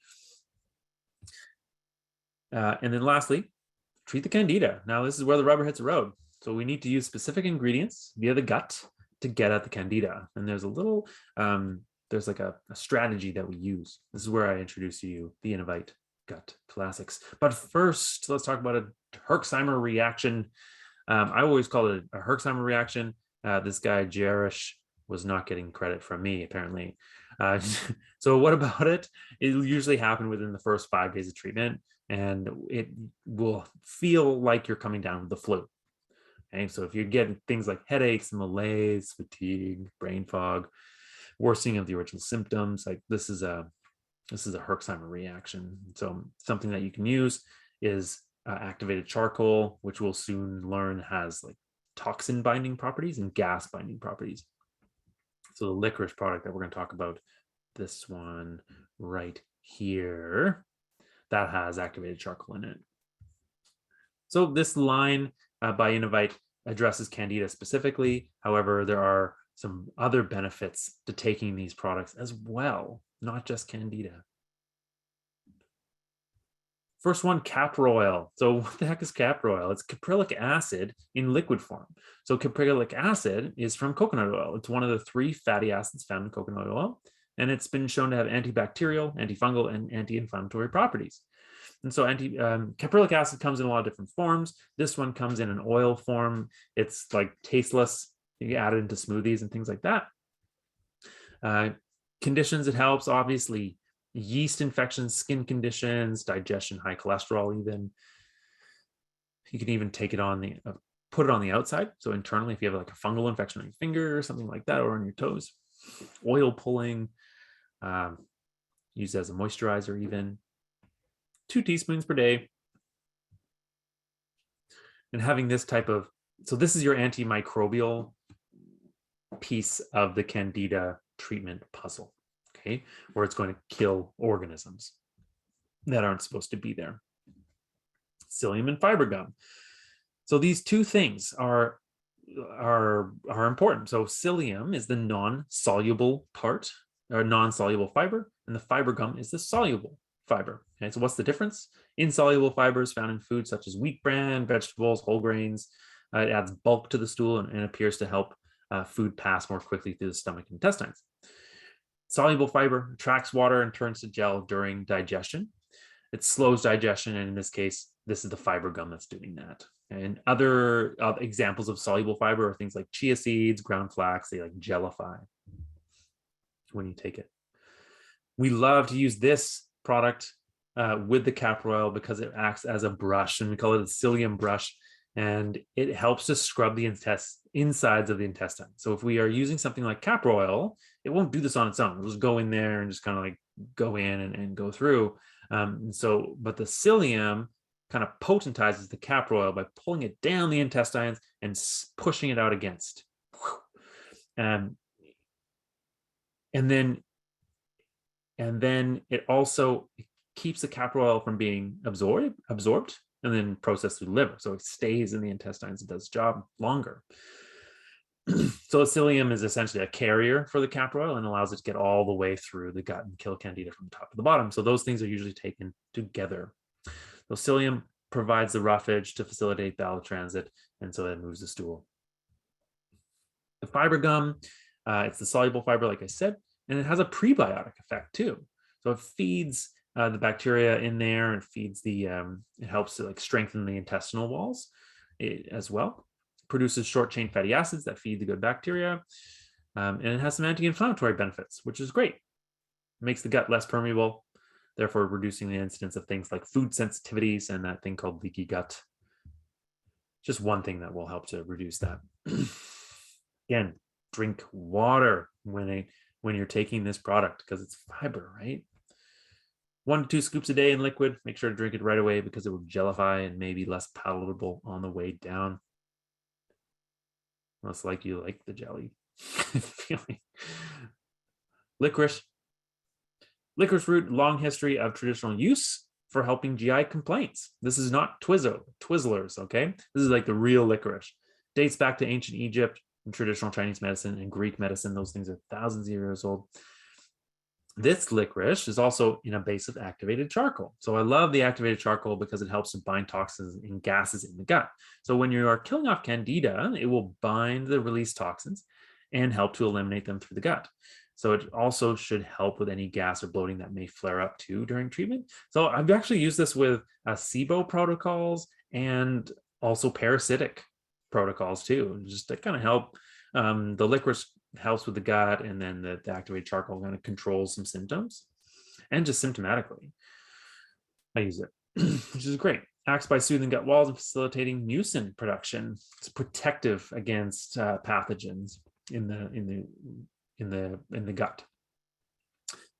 And then lastly, treat the Candida. Now this is where the rubber hits the road. So we need to use specific ingredients via the gut to get at the Candida. And there's there's like a strategy that we use. This is where I introduce you the Innovite Gut Classics. But first, let's talk about a Herxheimer reaction. I always call it a Herxheimer reaction. This guy, Jarish, was not getting credit from me, apparently. So what about it? It'll usually happen within the first 5 days of treatment, and it will feel like you're coming down with the flu. Okay, so if you're getting things like headaches, malaise, fatigue, brain fog, worsening of the original symptoms, like this is a Herxheimer reaction. So something that you can use is activated charcoal, which we'll soon learn has like toxin binding properties and gas binding properties. So the licorice product that we're going to talk about, this one right here, that has activated charcoal in it. So this line by Innovite addresses Candida specifically. However, there are some other benefits to taking these products as well, not just Candida. First one, capr oil. So what the heck is capr oil? It's caprylic acid in liquid form. So caprylic acid is from coconut oil. It's one of the 3 fatty acids found in coconut oil, and it's been shown to have antibacterial, antifungal, and anti-inflammatory properties. And so caprylic acid comes in a lot of different forms. This one comes in an oil form. It's like tasteless. You can add it into smoothies and things like that. Conditions it helps, obviously, yeast infections, skin conditions, digestion, high cholesterol even. You can even take it on put it on the outside. So internally, if you have like a fungal infection on your finger or something like that, or on your toes. Oil pulling, used as a moisturizer even. 2 teaspoons per day. And having this so this is your antimicrobial piece of the Candida treatment puzzle, okay, where it's going to kill organisms that aren't supposed to be there. Psyllium and fiber gum. So these two things are important. So psyllium is the non-soluble part, or non-soluble fiber, and the fiber gum is the soluble fiber. Okay, so what's the difference? Insoluble fibers found in foods such as wheat bran, vegetables, whole grains. It adds bulk to the stool and appears to help food pass more quickly through the stomach and intestines. Soluble fiber attracts water and turns to gel during digestion. It slows digestion, and in this case, this is the fiber gum that's doing that. And other examples of soluble fiber are things like chia seeds, ground flax. They like gelify when you take it. We love to use this product with the castor oil because it acts as a brush, and we call it a psyllium brush, and it helps to scrub the insides of the intestine. So if we are using something like castor oil, it won't do this on its own. It'll just go in there and just kind of like go in and go through. But the psyllium kind of potentizes the castor oil by pulling it down the intestines and pushing it out against. And then it also keeps the castor oil from being absorbed and then processed through the liver. So it stays in the intestines and does its job longer. So psyllium is essentially a carrier for the castor oil and allows it to get all the way through the gut and kill Candida from the top to the bottom. So those things are usually taken together. So psyllium provides the roughage to facilitate bowel transit, and so that moves the stool. The fiber gum, it's the soluble fiber, like I said, and it has a prebiotic effect too. So it feeds the bacteria in there, and feeds the it helps to like strengthen the intestinal walls as well. It produces short chain fatty acids that feed the good bacteria, and it has some anti-inflammatory benefits, which is great. It makes the gut less permeable, therefore reducing the incidence of things like food sensitivities and that thing called leaky gut. Just one thing that will help to reduce that. Again, drink water when you're taking this product because it's fiber, right? 1 to 2 scoops a day in liquid. Make sure to drink it right away because it will gelify and may be less palatable on the way down. Unless like you like the jelly feeling. Licorice. Licorice root, long history of traditional use for helping GI complaints. This is not Twizzlers, okay? This is like the real licorice. Dates back to ancient Egypt and traditional Chinese medicine and Greek medicine. Those things are thousands of years old. This licorice is also in a base of activated charcoal. So I love the activated charcoal because it helps to bind toxins and gases in the gut. So when you are killing off Candida, it will bind the released toxins and help to eliminate them through the gut. So it also should help with any gas or bloating that may flare up too during treatment. So I've actually used this with SIBO protocols and also parasitic protocols too, just to kind of help. The licorice helps with the gut, and then the activated charcoal kind of controls some symptoms, and just symptomatically I use it, which is great. Acts by soothing gut walls and facilitating mucin production. It's protective against pathogens in the gut.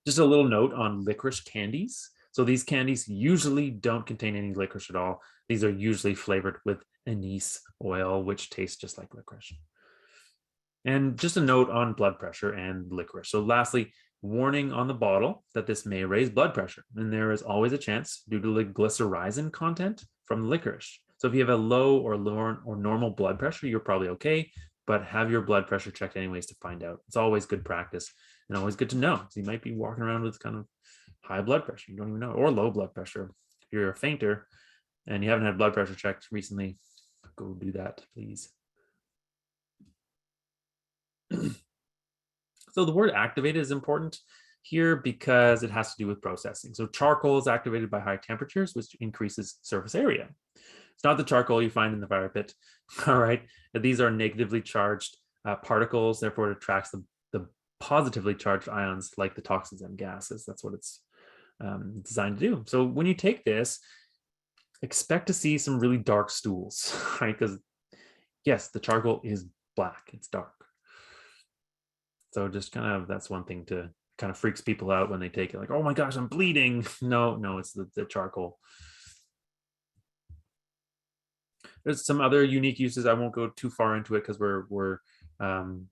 Just a little note on licorice candies. So these candies usually don't contain any licorice at all. These are usually flavored with anise oil, which tastes just like licorice. And just a note on blood pressure and licorice. So lastly, warning on the bottle that this may raise blood pressure. And there is always a chance due to the glycyrrhizin content from the licorice. So if you have a low or normal blood pressure, you're probably okay, but have your blood pressure checked anyways to find out. It's always good practice and always good to know. So you might be walking around with kind of high blood pressure, you don't even know, or low blood pressure. If you're a fainter and you haven't had blood pressure checked recently, go do that, please. So the word activated is important here because it has to do with processing. So charcoal is activated by high temperatures, which increases surface area. It's not the charcoal you find in the fire pit. All right. These are negatively charged particles. Therefore, it attracts the positively charged ions like the toxins and gases. That's what it's designed to do. So when you take this, expect to see some really dark stools, right? Because yes, the charcoal is black. It's dark. So just kind of, that's one thing to kind of freaks people out when they take it, like, oh my gosh, I'm bleeding. No, it's the charcoal. There's some other unique uses. I won't go too far into it because I'm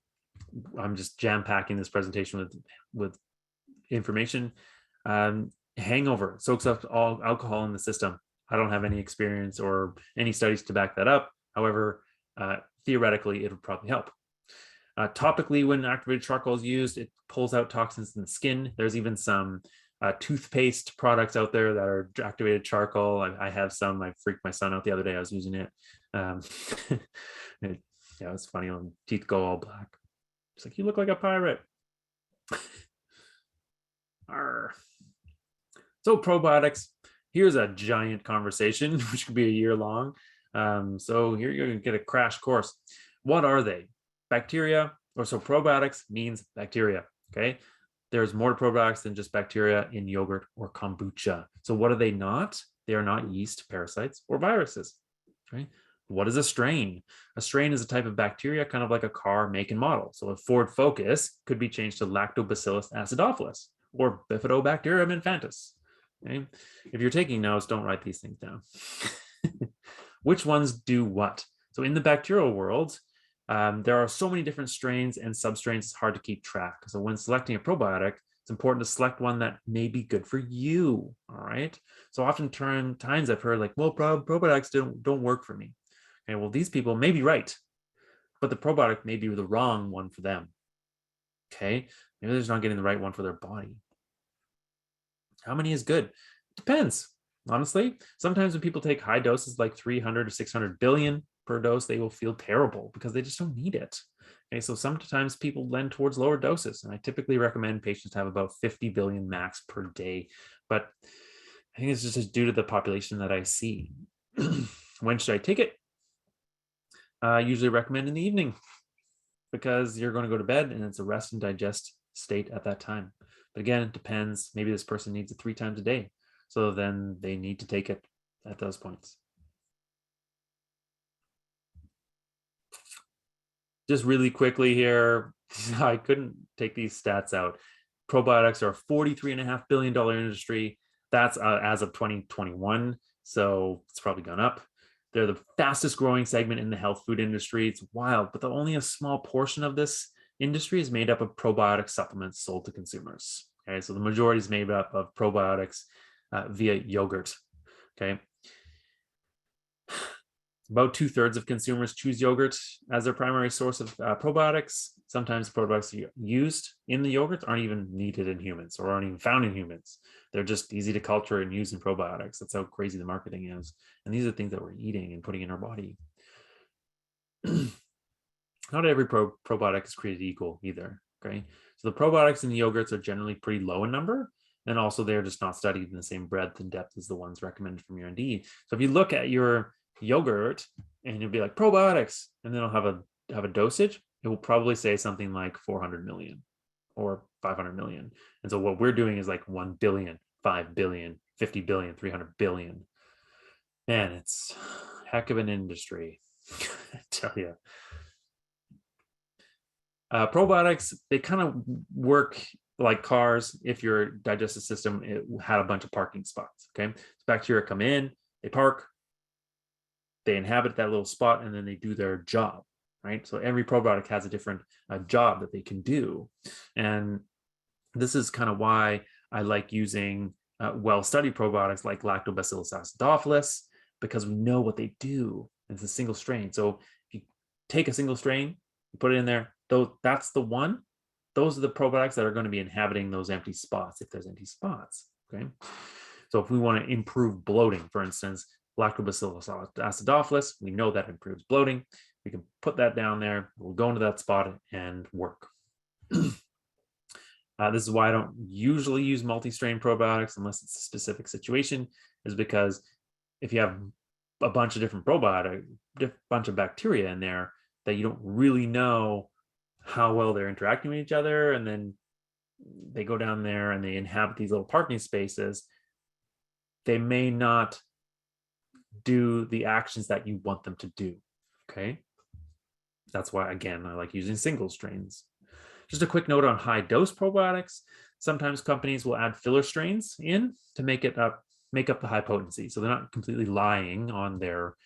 just jam packing this presentation with information. Hangover soaks up all alcohol in the system. I don't have any experience or any studies to back that up, However, theoretically, it would probably help. Topically, when activated charcoal is used, it pulls out toxins in the skin. There's even some toothpaste products out there that are activated charcoal. I have some. I freaked my son out the other day. I was using it. Yeah, it's funny when teeth go all black. It's like, you look like a pirate. So probiotics, here's a giant conversation, which could be a year long. So here you're going to get a crash course. What are they? Bacteria, or so probiotics means bacteria, okay? There's more to probiotics than just bacteria in yogurt or kombucha. So what are they not? They are not yeast, parasites, or viruses, okay? What is a strain? A strain is a type of bacteria, kind of like a car make and model. So a Ford Focus could be changed to Lactobacillus acidophilus or Bifidobacterium infantis. Okay? If you're taking notes, don't write these things down. Which ones do what? So in the bacterial world, there are so many different strains and substrains, it's hard to keep track. So when selecting a probiotic, it's important to select one that may be good for you, all right? So oftentimes I've heard like, well, probiotics don't work for me. Okay, well, these people may be right, but the probiotic may be the wrong one for them. Okay, maybe they're just not getting the right one for their body. How many is good? Depends, honestly. Sometimes when people take high doses, like 300 to 600 billion per dose, they will feel terrible because they just don't need it. Okay, so sometimes people lend towards lower doses, and I typically recommend patients to have about 50 billion max per day. But I think it's just due to the population that I see. When should I take it? I usually recommend in the evening because you're going to go to bed and it's a rest and digest state at that time. But again, it depends. Maybe this person needs it 3 times a day. So then they need to take it at those points. Just really quickly here, I couldn't take these stats out. Probiotics are a $43.5 billion industry. That's as of 2021. So it's probably gone up. They're the fastest growing segment in the health food industry. It's wild, but only a small portion of this industry is made up of probiotic supplements sold to consumers. Okay, so the majority is made up of probiotics via yogurt. Okay. About 2/3 of consumers choose yogurt as their primary source of probiotics. Sometimes probiotics used in the yogurt aren't even needed in humans or aren't even found in humans. They're just easy to culture and use in probiotics. That's how crazy the marketing is. And these are things that we're eating and putting in our body. Not every probiotic is created equal either. Okay. So the probiotics in the yogurts are generally pretty low in number. And also they're just not studied in the same breadth and depth as the ones recommended from your ND. So if you look at your yogurt and you'll be like probiotics, and then it'll have a dosage, it will probably say something like 400 million or 500 million. And so what we're doing is like 1 billion, 5 billion, 50 billion, 300 billion. Man, it's a heck of an industry. I tell you. Probiotics, they kind of work like cars. If your digestive system had a bunch of parking spots, okay? So bacteria come in, they park, they inhabit that little spot, and then they do their job, right? So every probiotic has a different job that they can do. And this is kind of why I like using well-studied probiotics like Lactobacillus acidophilus, because we know what they do. It's a single strain. So if you take a single strain, you put it in there, that's the one. Those are the probiotics that are going to be inhabiting those empty spots, if there's empty spots, okay? So if we want to improve bloating, for instance, Lactobacillus acidophilus, we know that improves bloating. We can put that down there. We'll go into that spot and work. This is why I don't usually use multi-strain probiotics unless it's a specific situation, is because if you have a bunch of different probiotics, bunch of bacteria in there that you don't really know how well they're interacting with each other, and then they go down there and they inhabit these little parking spaces, they may not do the actions that you want them to do, okay? That's why, again, I like using single strains. Just a quick note on high dose probiotics. Sometimes companies will add filler strains in to make up the high potency. So they're not completely lying on their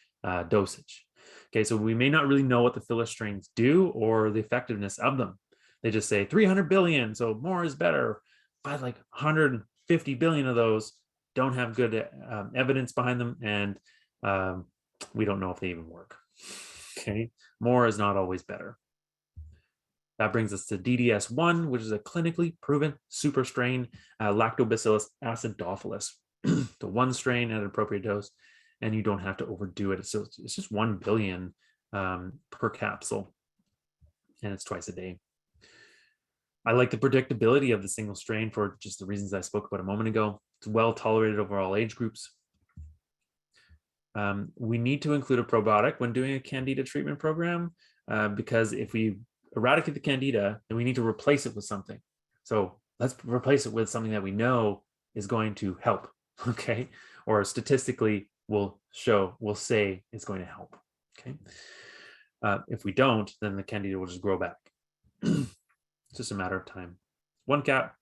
dosage. Okay, so we may not really know what the filler strains do or the effectiveness of them. They just say 300 billion, so more is better. But like 150 billion of those don't have good evidence behind them, and we don't know if they even work. Okay, more is not always better. That brings us to DDS1, which is a clinically proven super strain, Lactobacillus acidophilus. The one strain at an appropriate dose, and you don't have to overdo it. So it's just 1 billion per capsule, and it's twice a day. I like the predictability of the single strain for just the reasons I spoke about a moment ago. It's well tolerated over all age groups. We need to include a probiotic when doing a Candida treatment program, because if we eradicate the Candida, then we need to replace it with something. So let's replace it with something that we know is going to help, okay? Or statistically will say it's going to help, okay? If we don't, then the Candida will just grow back. It's just a matter of time. 1 cap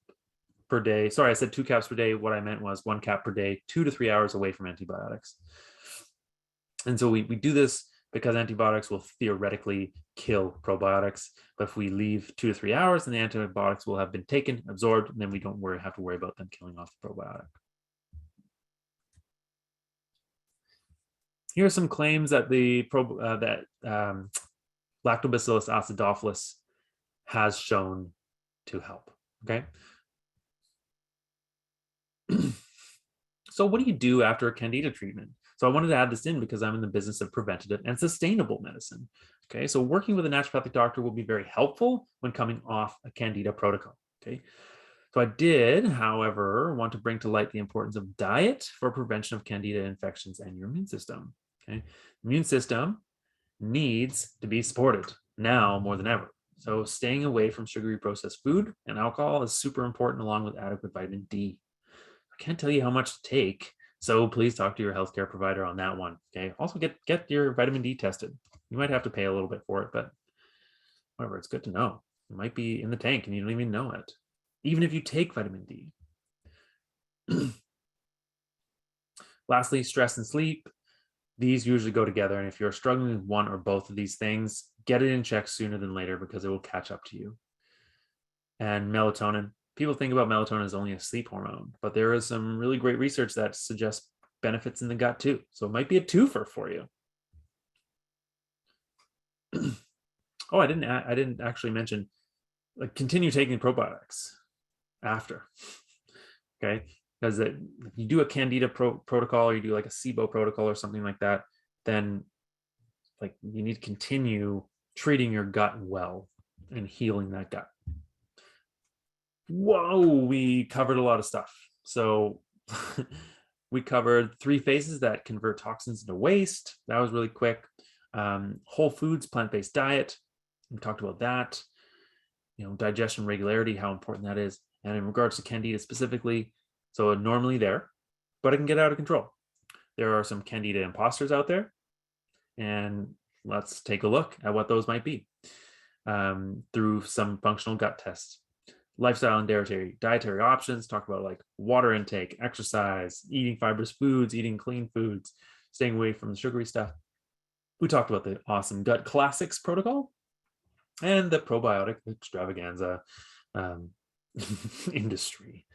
per day. Sorry, I said 2 caps per day. What I meant was 1 cap per day, 2 to 3 hours away from antibiotics. And so we do this because antibiotics will theoretically kill probiotics. But if we leave 2 to 3 hours, then the antibiotics will have been taken, absorbed, and then we don't have to worry about them killing off the probiotic. Here are some claims that Lactobacillus acidophilus has shown to help, okay? So what do you do after a Candida treatment? So I wanted to add this in because I'm in the business of preventative and sustainable medicine, okay? So working with a naturopathic doctor will be very helpful when coming off a Candida protocol, okay? So I did, however, want to bring to light the importance of diet for prevention of Candida infections and your immune system, okay? Immune system needs to be supported now more than ever. So staying away from sugary processed food and alcohol is super important, along with adequate vitamin D. I can't tell you how much to take, so please talk to your healthcare provider on that one. Okay. Also get your vitamin D tested. You might have to pay a little bit for it, but whatever, it's good to know. It might be in the tank and you don't even know it, even if you take vitamin D. Lastly, stress and sleep. These usually go together, and if you're struggling with one or both of these things, get it in check sooner than later because it will catch up to you. And melatonin. People think about melatonin as only a sleep hormone, but there is some really great research that suggests benefits in the gut too. So it might be a twofer for you. Oh, I didn't actually mention, like, continue taking probiotics after. Okay, because if you do a Candida protocol, or you do like a SIBO protocol or something like that, then like you need to continue treating your gut well and healing that gut. Whoa, we covered a lot of stuff. So we covered 3 phases that convert toxins into waste. That was really quick. Whole foods, plant-based diet. We talked about that. Digestion regularity, how important that is. And in regards to Candida specifically, so normally there, but it can get out of control. There are some Candida imposters out there, and let's take a look at what those might be through some functional gut tests. Lifestyle and dietary options, talk about like water intake, exercise, eating fibrous foods, eating clean foods, staying away from the sugary stuff. We talked about the awesome gut classics protocol and the probiotic extravaganza industry.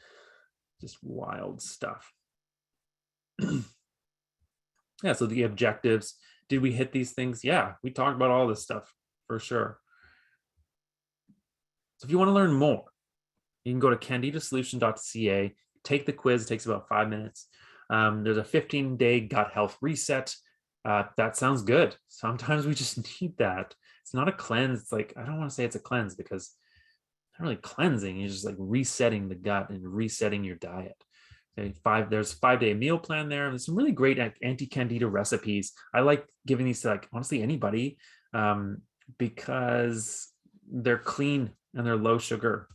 Just wild stuff. Yeah, so the objectives, did we hit these things? Yeah, we talked about all this stuff for sure. So if you want to learn more, you can go to candidasolution.ca, take the quiz. It takes about 5 minutes. There's a 15-day gut health reset. That sounds good. Sometimes we just need that. It's not a cleanse. It's like, I don't want to say it's a cleanse because it's not really cleansing. You're just like resetting the gut and resetting your diet. Okay, there's a 5-day meal plan there. And there's some really great anti-Candida recipes. I like giving these to, like, honestly, anybody because they're clean and they're low sugar.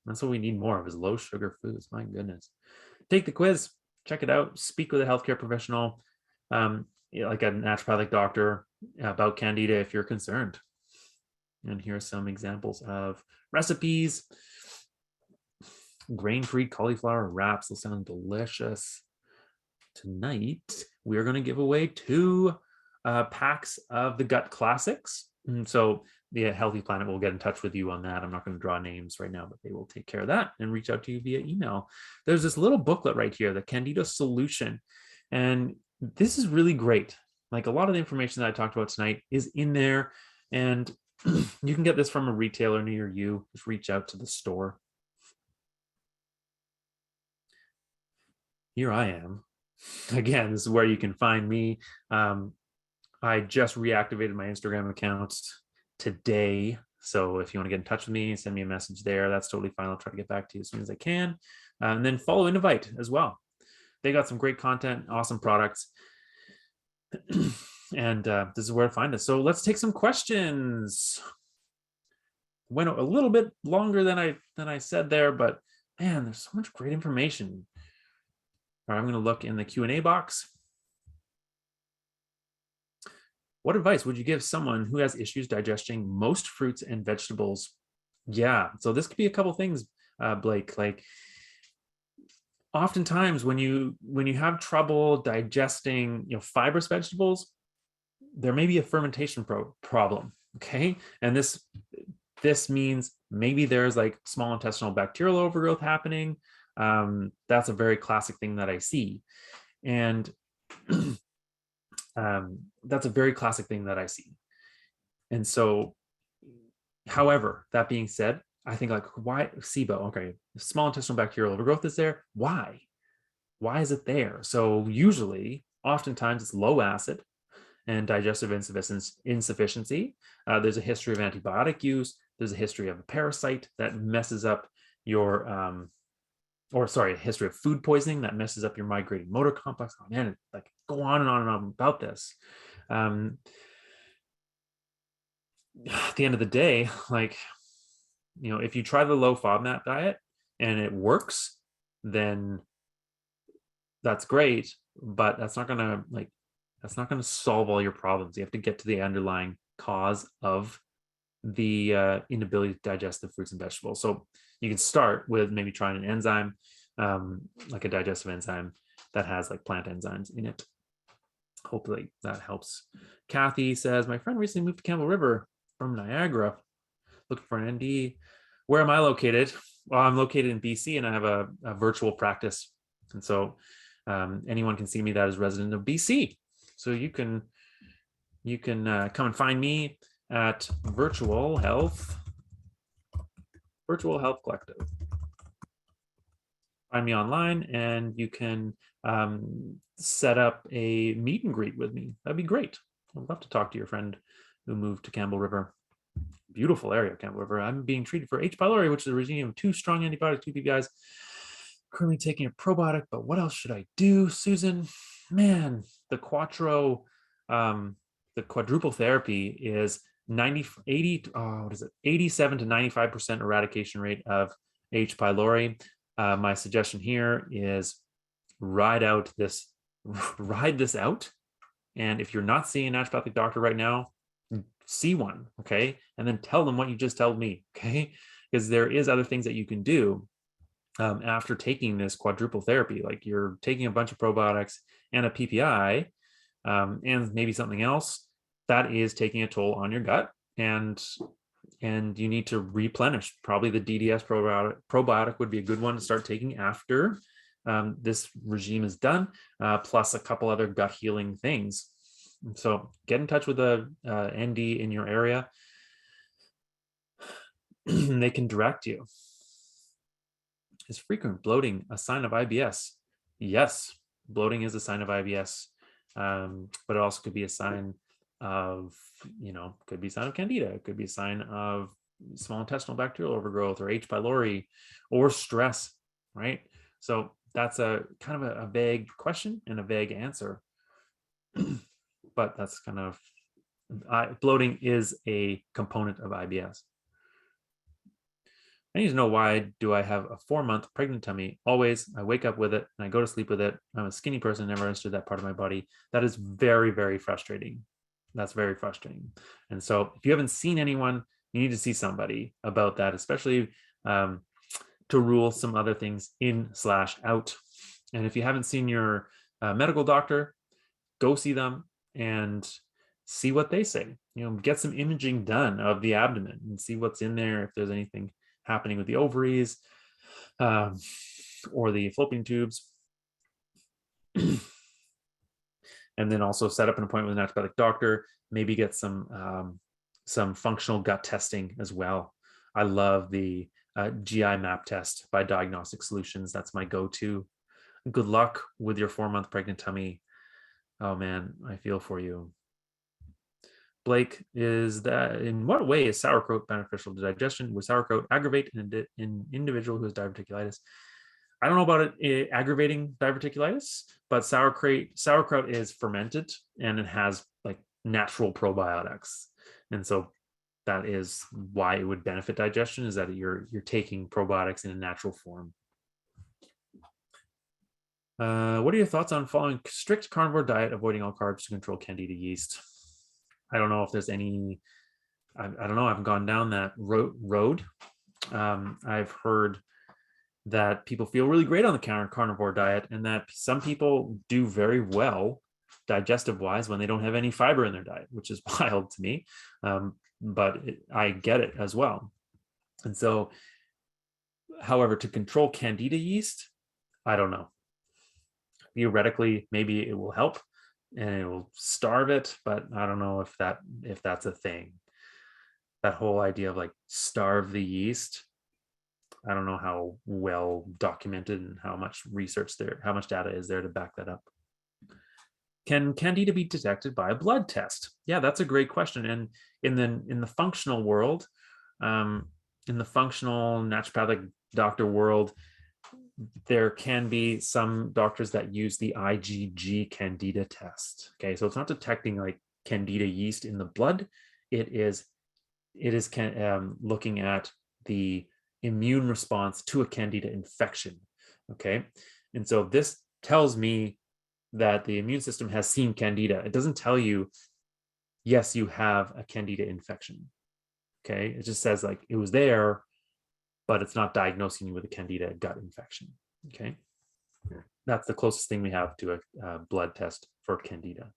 That's what we need more of, is low sugar foods. My goodness. Take the quiz, check it out, speak with a healthcare professional, like a naturopathic doctor, about Candida if you're concerned. And here are some examples of recipes. Grain-free cauliflower wraps. Those sound delicious. Tonight, we're going to give away 2 packs of the Gut Classics. And so the Healthy Planet will get in touch with you on that. I'm not going to draw names right now, but they will take care of that and reach out to you via email. There's this little booklet right here, the Candida Solution. And this is really great Like a lot of the information that I talked about tonight is in there, and you can get this from a retailer near you. Just reach out to the store. Here I am. Again, this is where you can find me. I just reactivated my Instagram account today. So if you want to get in touch with me, send me a message there. That's totally fine. I'll try to get back to you as soon as I can. And then follow Innovite as well. They got some great content, awesome products. And this is where to find us. So let's take some questions. Went a little bit longer than I said there, but man, there's so much great information. All right, I'm going to look in the Q&A box. What advice would you give someone who has issues digesting most fruits and vegetables? Yeah, so this could be a couple things, Blake. Like, oftentimes when you have trouble digesting, fibrous vegetables, there may be a fermentation problem. Okay, and this means maybe there's like small intestinal bacterial overgrowth happening. That's a very classic thing that I see, and that's a very classic thing that I see. And so, however, that being said, I think like, why SIBO? Okay, small intestinal bacterial overgrowth is there. Why is it there? So usually, oftentimes it's low acid and digestive insufficiency. There's a history of antibiotic use. There's a history of a parasite that messes up your, a history of food poisoning that messes up your migrating motor complex. Oh man, like go on and on and on about this. At the end of the day, like, if you try the low FODMAP diet and it works, then that's great, but that's not gonna solve all your problems. You have to get to the underlying cause of the inability to digest the fruits and vegetables. So you can start with maybe trying an enzyme, like a digestive enzyme that has like plant enzymes in it. Hopefully that helps. Kathy says, my friend recently moved to Campbell River from Niagara, looking for an ND. Where am I located? Well, I'm located in BC, and I have a virtual practice. And so anyone can see me that is resident of BC. So you can come and find me at Virtual Health Collective. Find me online, and you can set up a meet and greet with me. That'd be great. I'd love to talk to your friend who moved to Campbell River. Beautiful area, Campbell River. I'm being treated for H. pylori, which is a regime of 2 strong antibiotics, 2 PPIs. Currently taking a probiotic, but what else should I do, Susan? Man, the quadruple therapy is 87 to 95% eradication rate of H. pylori. My suggestion here is ride this out. And if you're not seeing a naturopathic doctor right now, see one, okay? And then tell them what you just told me, okay? Because there is other things that you can do after taking this quadruple therapy. Like you're taking a bunch of probiotics and a PPI and maybe something else that is taking a toll on your gut, and you need to replenish. Probably the DDS probiotic would be a good one to start taking after this regime is done, plus a couple other gut healing things. So get in touch with a ND in your area. They can direct you. Is frequent bloating a sign of IBS? Yes, bloating is a sign of IBS, but it also could be a sign of, could be a sign of Candida. It could be a sign of small intestinal bacterial overgrowth or H. pylori or stress, right? So that's a kind of a vague question and a vague answer. But that's kind of, bloating is a component of IBS. I need to know, why do I have a 4-month pregnant tummy? Always, I wake up with it and I go to sleep with it. I'm a skinny person, never understood that part of my body. That is very, very frustrating. That's very frustrating. And so if you haven't seen anyone, you need to see somebody about that, especially to rule some other things in/out. And if you haven't seen your medical doctor, go see them and see what they say. Get some imaging done of the abdomen and see what's in there, if there's anything happening with the ovaries or the fallopian tubes. And then also set up an appointment with a naturopathic doctor, maybe get some functional gut testing as well. I love the GI map test by Diagnostic Solutions. That's my go-to. Good luck with your 4-month pregnant tummy. Oh man, I feel for you. Blake, is that in what way is sauerkraut beneficial to digestion? Would sauerkraut aggravate an individual who has diverticulitis? I don't know about it aggravating diverticulitis, but sauerkraut is fermented and it has like natural probiotics. And so that is why it would benefit digestion, is that you're taking probiotics in a natural form. What are your thoughts on following strict carnivore diet, avoiding all carbs to control Candida yeast? I don't know if there's any, I don't know, I haven't gone down that road. I've heard that people feel really great on the carnivore diet, and that some people do very well digestive wise when they don't have any fiber in their diet, which is wild to me. But I get it as well. And so, however, to control Candida yeast, I don't know. Theoretically, maybe it will help and it will starve it, but I don't know if that's a thing. That whole idea of like starve the yeast, I don't know how well documented and how much research there, how much data is there to back that up. Can Candida be detected by a blood test? Yeah, that's a great question. And in the functional world, in the functional naturopathic doctor world, there can be some doctors that use the IgG Candida test. Okay, so it's not detecting like Candida yeast in the blood. It is looking at the immune response to a Candida infection. Okay, and so this tells me that the immune system has seen Candida. It doesn't tell you, yes, you have a Candida infection. Okay, it just says like it was there, but it's not diagnosing you with a Candida gut infection. Okay, that's the closest thing we have to a blood test for Candida.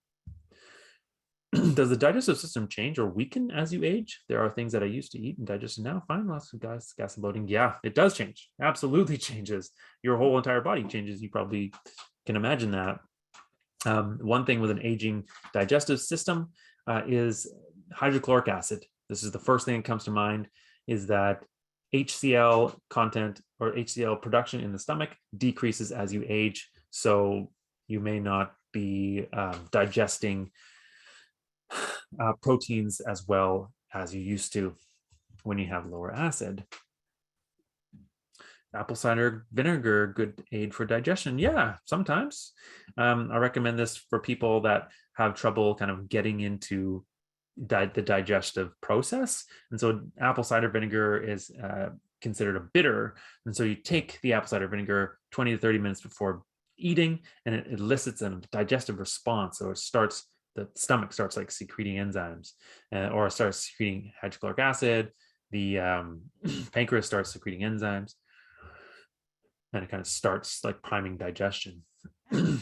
Does the digestive system change or weaken as you age? There are things that I used to eat and digest now fine, lots of gas and bloating. Yeah, it does change. Absolutely changes. Your whole entire body changes. You probably can imagine that. One thing with an aging digestive system is hydrochloric acid. This is the first thing that comes to mind, is that HCl content or HCl production in the stomach decreases as you age. So you may not be digesting proteins as well as you used to when you have lower acid. Apple cider vinegar, good aid for digestion. Yeah, sometimes. I recommend this for people that have trouble kind of getting into the digestive process. And so apple cider vinegar is considered a bitter. And so you take the apple cider vinegar 20 to 30 minutes before eating, and it elicits a digestive response. So the stomach starts like secreting enzymes, or starts secreting hydrochloric acid. The pancreas starts secreting enzymes, and it kind of starts like priming digestion. I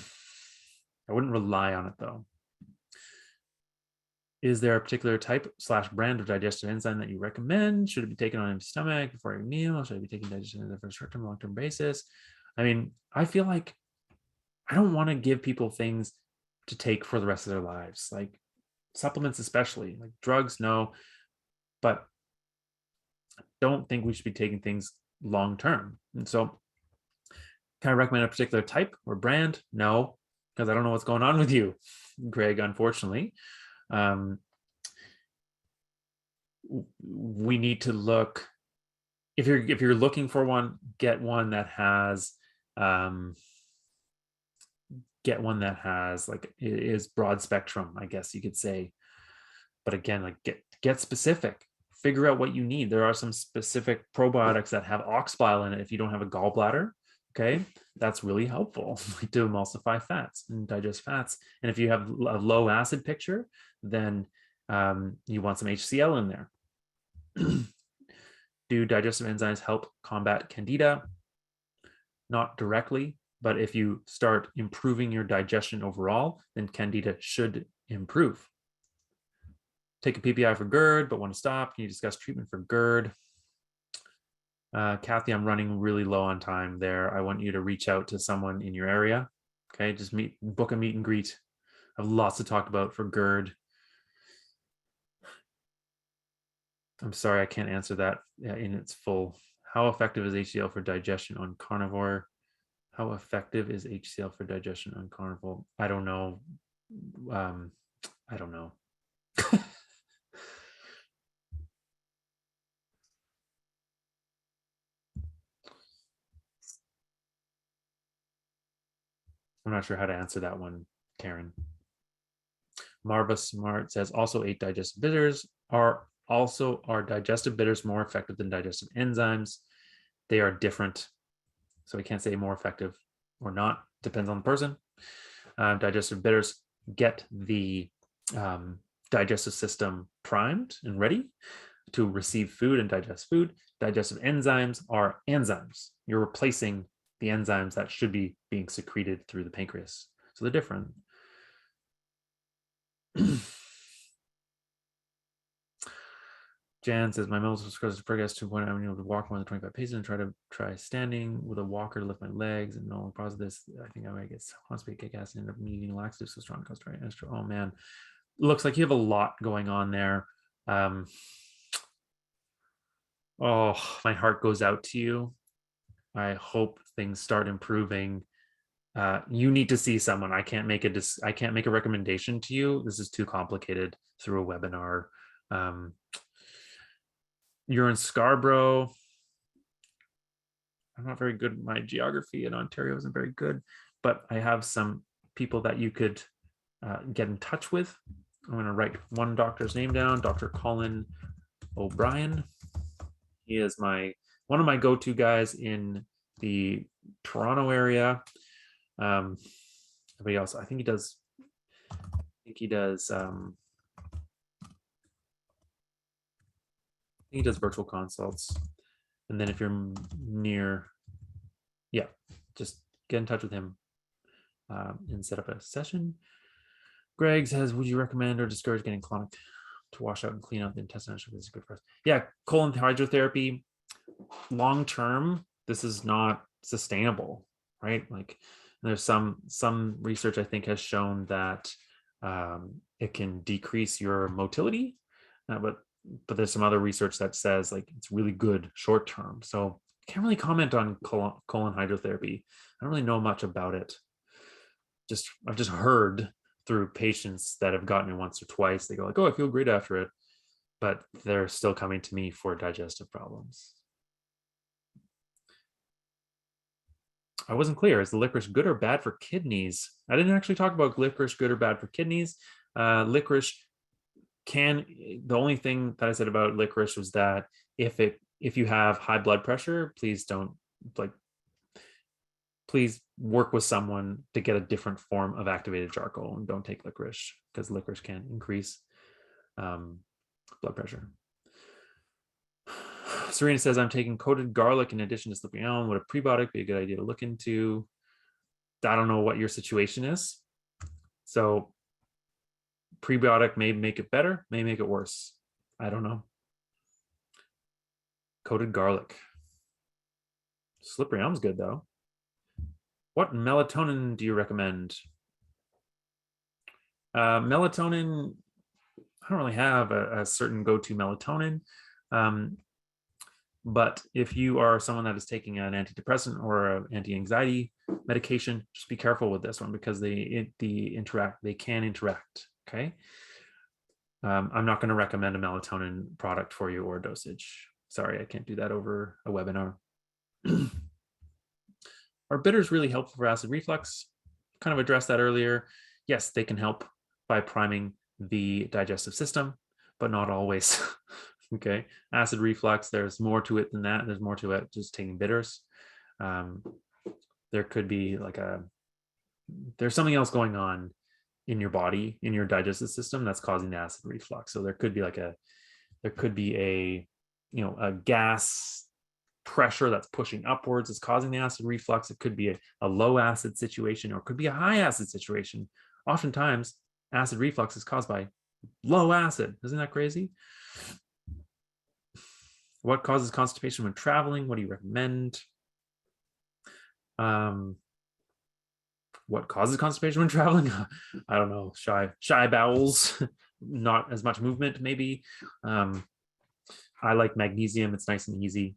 wouldn't rely on it though. Is there a particular type/brand of digestive enzyme that you recommend? Should it be taken on empty stomach before your meal? Should I be taking digestive enzyme for a short-term, long-term basis? I mean, I feel like I don't want to give people things to take for the rest of their lives, like supplements, especially like drugs, no, but I don't think we should be taking things long-term. And so can I recommend a particular type or brand? No, because I don't know what's going on with you, Greg, unfortunately. We need to look, if you're looking for one, get one that has like, it is broad spectrum, I guess you could say. But again, like get specific, figure out what you need. There are some specific probiotics that have ox bile in it if you don't have a gallbladder. Okay, that's really helpful to emulsify fats and digest fats. And if you have a low acid picture, then you want some HCl in there. Do digestive enzymes help combat Candida? Not directly, but if you start improving your digestion overall, then Candida should improve. Take a PPI for GERD, but want to stop. Can you discuss treatment for GERD? Kathy, I'm running really low on time there. I want you to reach out to someone in your area. Okay, just book a meet and greet. I have lots to talk about for GERD. I'm sorry, I can't answer that in its full. How effective is HCl for digestion on carnivore? How effective is HCl for digestion on carnivore? I don't know. I don't know. I'm not sure how to answer that one, Karen. Marva Smart says also 8 digestive bitters are digestive bitters more effective than digestive enzymes. They are different. So we can't say more effective or not. Depends on the person. Digestive bitters get the digestive system primed and ready to receive food and digest food. Digestive enzymes are enzymes. You're replacing the enzymes that should be being secreted through the pancreas. So they're different. Jan says, my mental sclerosis progressed to when I'm able to walk more than 25 paces and try standing with a walker to lift my legs. And no cause of this, I think I might get constipated, kick ass, and end up needing laxative so strong. Oh man, looks like you have a lot going on there. Oh, my heart goes out to you. I hope things start improving. You need to see someone. I can't make a recommendation to you. This is too complicated through a webinar. You're in Scarborough. I'm not very good. My geography in Ontario isn't very good, but I have some people that you could get in touch with. I'm going to write one doctor's name down, Dr. Colin O'Brien. He is one of my go-to guys in the Toronto area. Everybody else, I think he does virtual consults. And then if you're near, yeah, just get in touch with him and set up a session. Greg says, would you recommend or discourage getting colonic to wash out and clean out the intestinal? This is good for us. Yeah, colon hydrotherapy, long term, this is not sustainable, right? Like there's some research I think has shown that it can decrease your motility, but there's some other research that says like it's really good short term. So I can't really comment on colon hydrotherapy. I don't really know much about it. I've just heard through patients that have gotten it once or twice. They go like, oh, I feel great after it, but they're still coming to me for digestive problems. I wasn't clear. Is the licorice good or bad for kidneys? I didn't actually talk about licorice good or bad for kidneys. Licorice the only thing that I said about licorice was that if you have high blood pressure, please work with someone to get a different form of activated charcoal, and don't take licorice because licorice can increase blood pressure. Serena says, I'm taking coated garlic in addition to slippery elm. Would a prebiotic be a good idea to look into? I don't know what your situation is. So prebiotic may make it better, may make it worse. I don't know. Coated garlic. Slippery elm's good though. What melatonin do you recommend? Melatonin, I don't really have a certain go-to melatonin. But if you are someone that is taking an antidepressant or an anti-anxiety medication, just be careful with this one because they can interact. Okay. I'm not going to recommend a melatonin product for you or dosage. Sorry, I can't do that over a webinar. Are bitters really helpful for acid reflux? Kind of addressed that earlier. Yes, they can help by priming the digestive system, but not always. Okay, acid reflux, there's more to it than that. There's more to it just taking bitters. There could be there's something else going on in your body, in your digestive system that's causing the acid reflux. So there could be a gas pressure that's pushing upwards is causing the acid reflux. It could be a low acid situation, or it could be a high acid situation. Oftentimes, acid reflux is caused by low acid. Isn't that crazy? What causes constipation when traveling? What do you recommend? What causes constipation when traveling? I don't know. Shy bowels, not as much movement, maybe. I like magnesium. It's nice and easy.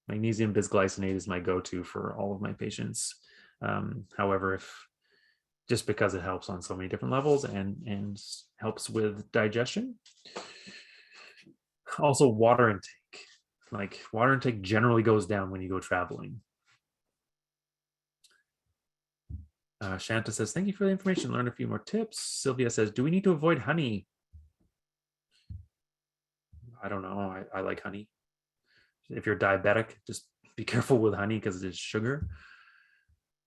Magnesium bisglycinate is my go-to for all of my patients. However, if just because it helps on so many different levels and helps with digestion. Also, water intake. Like water intake generally goes down when you go traveling. Shanta says, thank you for the information. Learn a few more tips. Sylvia says, do we need to avoid honey? I don't know. I like honey. If you're diabetic, just be careful with honey because it is sugar.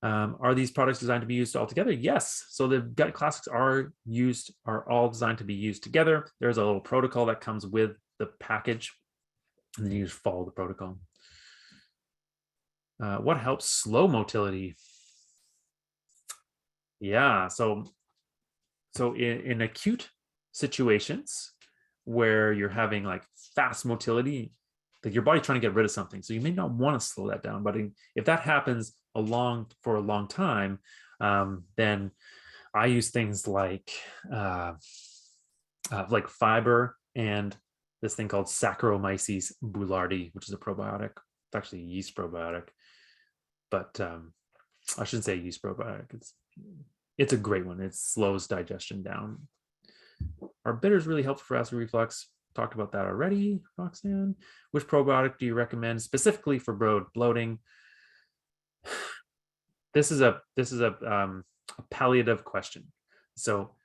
Are these products designed to be used all together? Yes. So the gut classics are all designed to be used together. There's a little protocol that comes with the package, and then you just follow the protocol. What helps slow motility? Yeah, so in acute situations where you're having like fast motility, like your body's trying to get rid of something, so you may not want to slow that down. But if that happens for a long time, then I use things like fiber and this thing called Saccharomyces boulardii, which is a probiotic. It's actually a yeast probiotic, but I shouldn't say yeast probiotic. It's a great one. It slows digestion down. Are bitters really helpful for acid reflux? Talked about that already, Roxanne. Which probiotic do you recommend specifically for bloating? This is a palliative question. So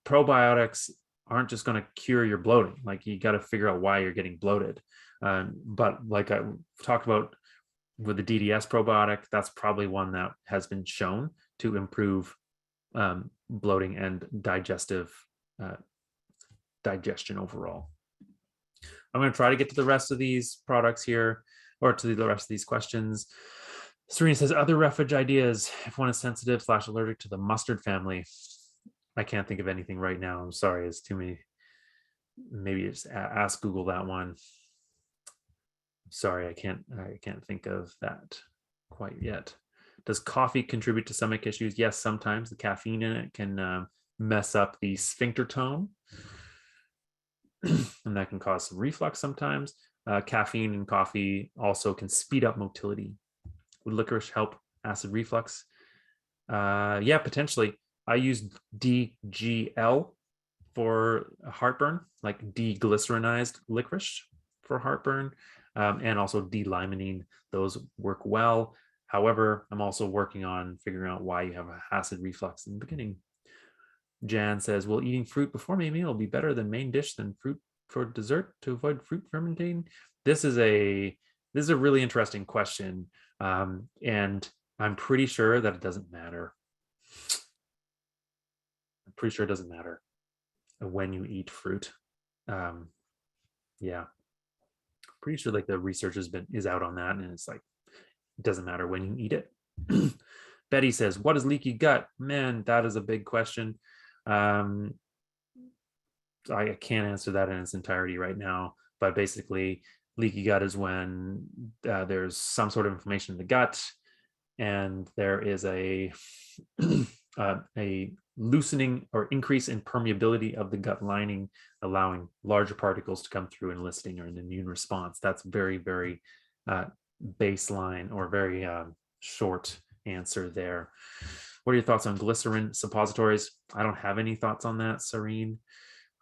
probiotics aren't just going to cure your bloating. Like you got to figure out why you're getting bloated. But like I talked about with the DDS probiotic, that's probably one that has been shown to improve bloating and digestion overall. I'm going to try to get to the rest of these products here, or to the rest of these questions. Serena says, other refuge ideas if one is sensitive / allergic to the mustard family. I can't think of anything right now. I'm sorry, it's too many. Maybe just ask Google that one. Sorry, I can't think of that quite yet. Does coffee contribute to stomach issues? Yes, sometimes the caffeine in it can mess up the sphincter tone, and that can cause some reflux sometimes. Caffeine in coffee also can speed up motility. Would licorice help acid reflux? Yeah, potentially. I use DGL for heartburn, like deglycerinized licorice for heartburn, and also D-limonene. Those work well. However, I'm also working on figuring out why you have acid reflux in the beginning. Jan says, will eating fruit before my meal be better than main dish than fruit for dessert to avoid fruit fermenting? This is a really interesting question. And I'm pretty sure that it doesn't matter. I'm pretty sure it doesn't matter when you eat fruit. Yeah. Pretty sure like the research is out on that, and it's like it doesn't matter when you eat it. Betty says, what is leaky gut? Man, that is a big question. I can't answer that in its entirety right now, but basically leaky gut is when there's some sort of inflammation in the gut, and there is a loosening or increase in permeability of the gut lining, allowing larger particles to come through and eliciting an immune response. That's very, very baseline or very short answer there. What are your thoughts on glycerin suppositories? I don't have any thoughts on that, Serene.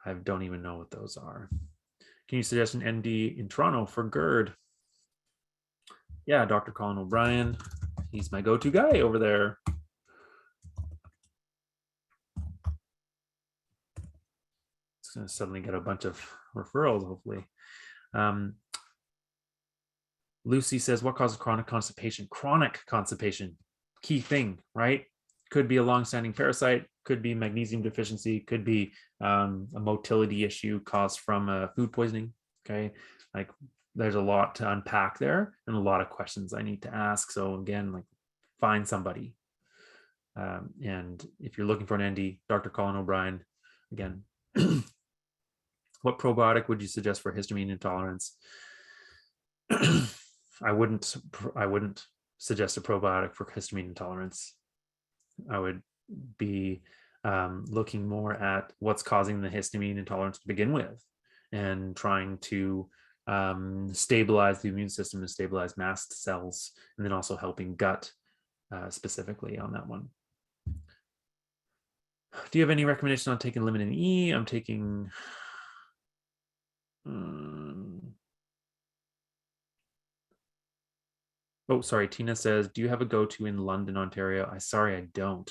I don't even know what those are. Can you suggest an ND in Toronto for GERD? Yeah, Dr. Colin O'Brien. He's my go-to guy over there. It's going to suddenly get a bunch of referrals, hopefully. Lucy says, what causes chronic constipation? Chronic constipation, key thing, right? Could be a long-standing parasite, could be magnesium deficiency, could be a motility issue caused from food poisoning, okay? Like there's a lot to unpack there and a lot of questions I need to ask. So again, like find somebody. And if you're looking for an ND, Dr. Colin O'Brien, again, what probiotic would you suggest for histamine intolerance? I wouldn't suggest a probiotic for histamine intolerance. I would be looking more at what's causing the histamine intolerance to begin with, and trying to stabilize the immune system and stabilize mast cells, and then also helping gut specifically on that one. Do you have any recommendation on taking Limit E? I'm taking oh, sorry. Tina says, do you have a go-to in London, Ontario? Sorry, I don't.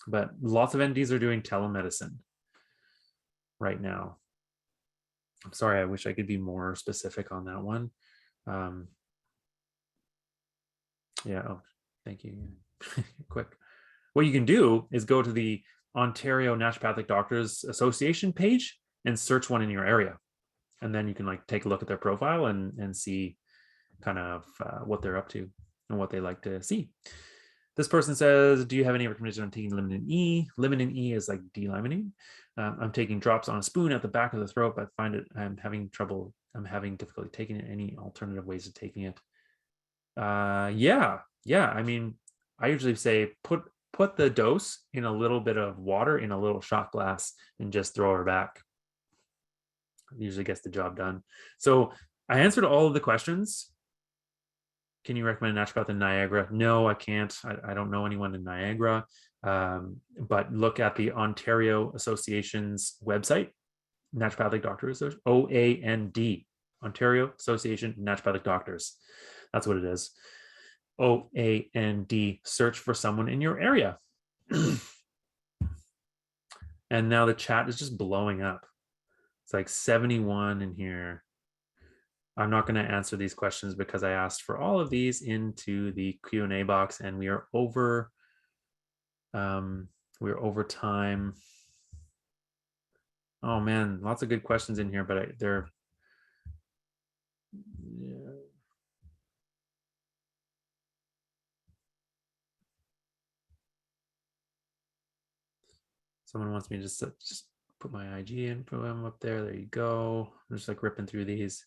But lots of NDs are doing telemedicine right now. I'm sorry, I wish I could be more specific on that one. Yeah, oh, thank you. Quick. What you can do is go to the Ontario Naturopathic Doctors Association page and search one in your area. And then you can like take a look at their profile and see kind of what they're up to and what they like to see. This person says, do you have any recommendation on taking Limit E? Limit E is like D-limonene. I'm taking drops on a spoon at the back of the throat, but I'm having difficulty taking it. Any alternative ways of taking it? Yeah. I mean, I usually say put the dose in a little bit of water in a little shot glass and just throw her back. It usually gets the job done. So I answered all of the questions. Can you recommend a naturopath in Niagara? No, I can't. I don't know anyone in Niagara. But look at the Ontario Association's website, Naturopathic Doctors, OAND, Ontario Association of Naturopathic Doctors. That's what it is. OAND. Search for someone in your area. And now the chat is just blowing up. It's like 71 in here. I'm not going to answer these questions because I asked for all of these into the Q&A box, and we are over. We're over time. Oh man, lots of good questions in here, but they're. Yeah. Someone wants me to just put my IG info up there. There you go. I'm just like ripping through these.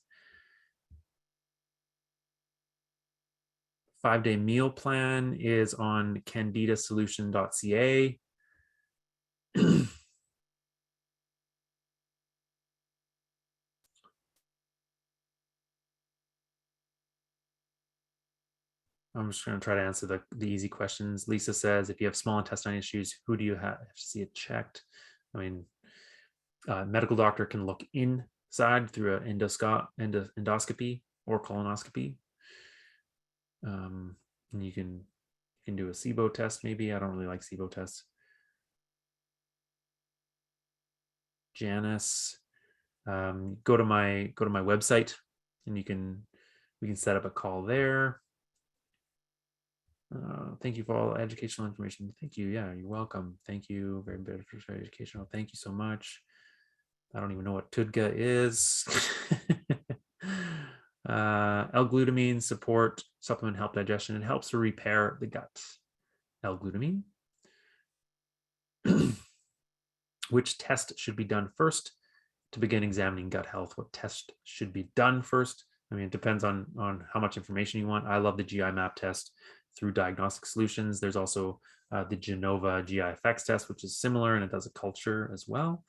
5-day meal plan is on candidasolution.ca. I'm just going to try to answer the easy questions. Lisa says, if you have small intestine issues, who do you have to see it checked? I mean, medical doctor can look inside through an endoscopy or colonoscopy. And you can do a SIBO test maybe. I don't really like SIBO tests. Janice, go to my website, and we can set up a call there. Thank you for all educational information. Thank you. Yeah, you're welcome. Thank you. Very educational. Thank you so much. I don't even know what TUDGA is. L-glutamine support supplement help digestion. It helps to repair the gut. L-glutamine. Which test should be done first to begin examining gut health? What test should be done first? I mean, it depends on how much information you want. I love the GI map test through Diagnostic Solutions. There's also the Genova GI effects test, which is similar, and it does a culture as well.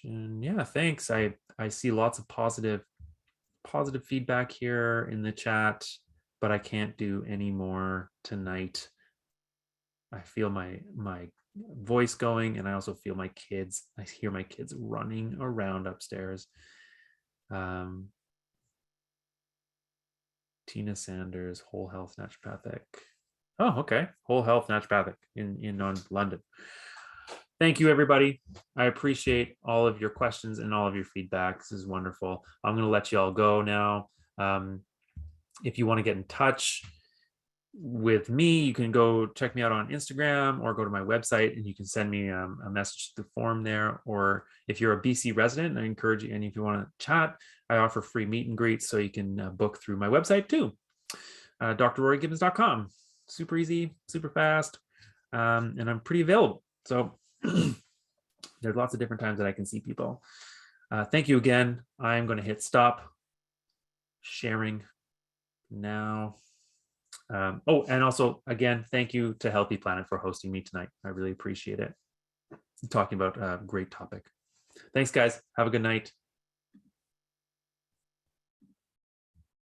Yeah, thanks. I see lots of positive feedback here in the chat, but I can't do any more tonight. I feel my voice going, and I also feel my kids. I hear my kids running around upstairs. Tina Sanders, Whole Health Naturopathic. Oh, okay. Whole Health Naturopathic in London. Thank you, everybody. I appreciate all of your questions and all of your feedback. This is wonderful. I'm going to let you all go now. If you want to get in touch with me, you can go check me out on Instagram or go to my website, and you can send me a message to the form there. Or if you're a BC resident, I encourage you, and if you want to chat, I offer free meet and greets, so you can book through my website too. drrorygibbons.com. Super easy, super fast, and I'm pretty available. So there's lots of different times that I can see people. Thank you again. I'm going to hit stop sharing now. Oh, and also, again, thank you to Healthy Planet for hosting me tonight. I really appreciate it. Talking about a great topic. Thanks, guys. Have a good night.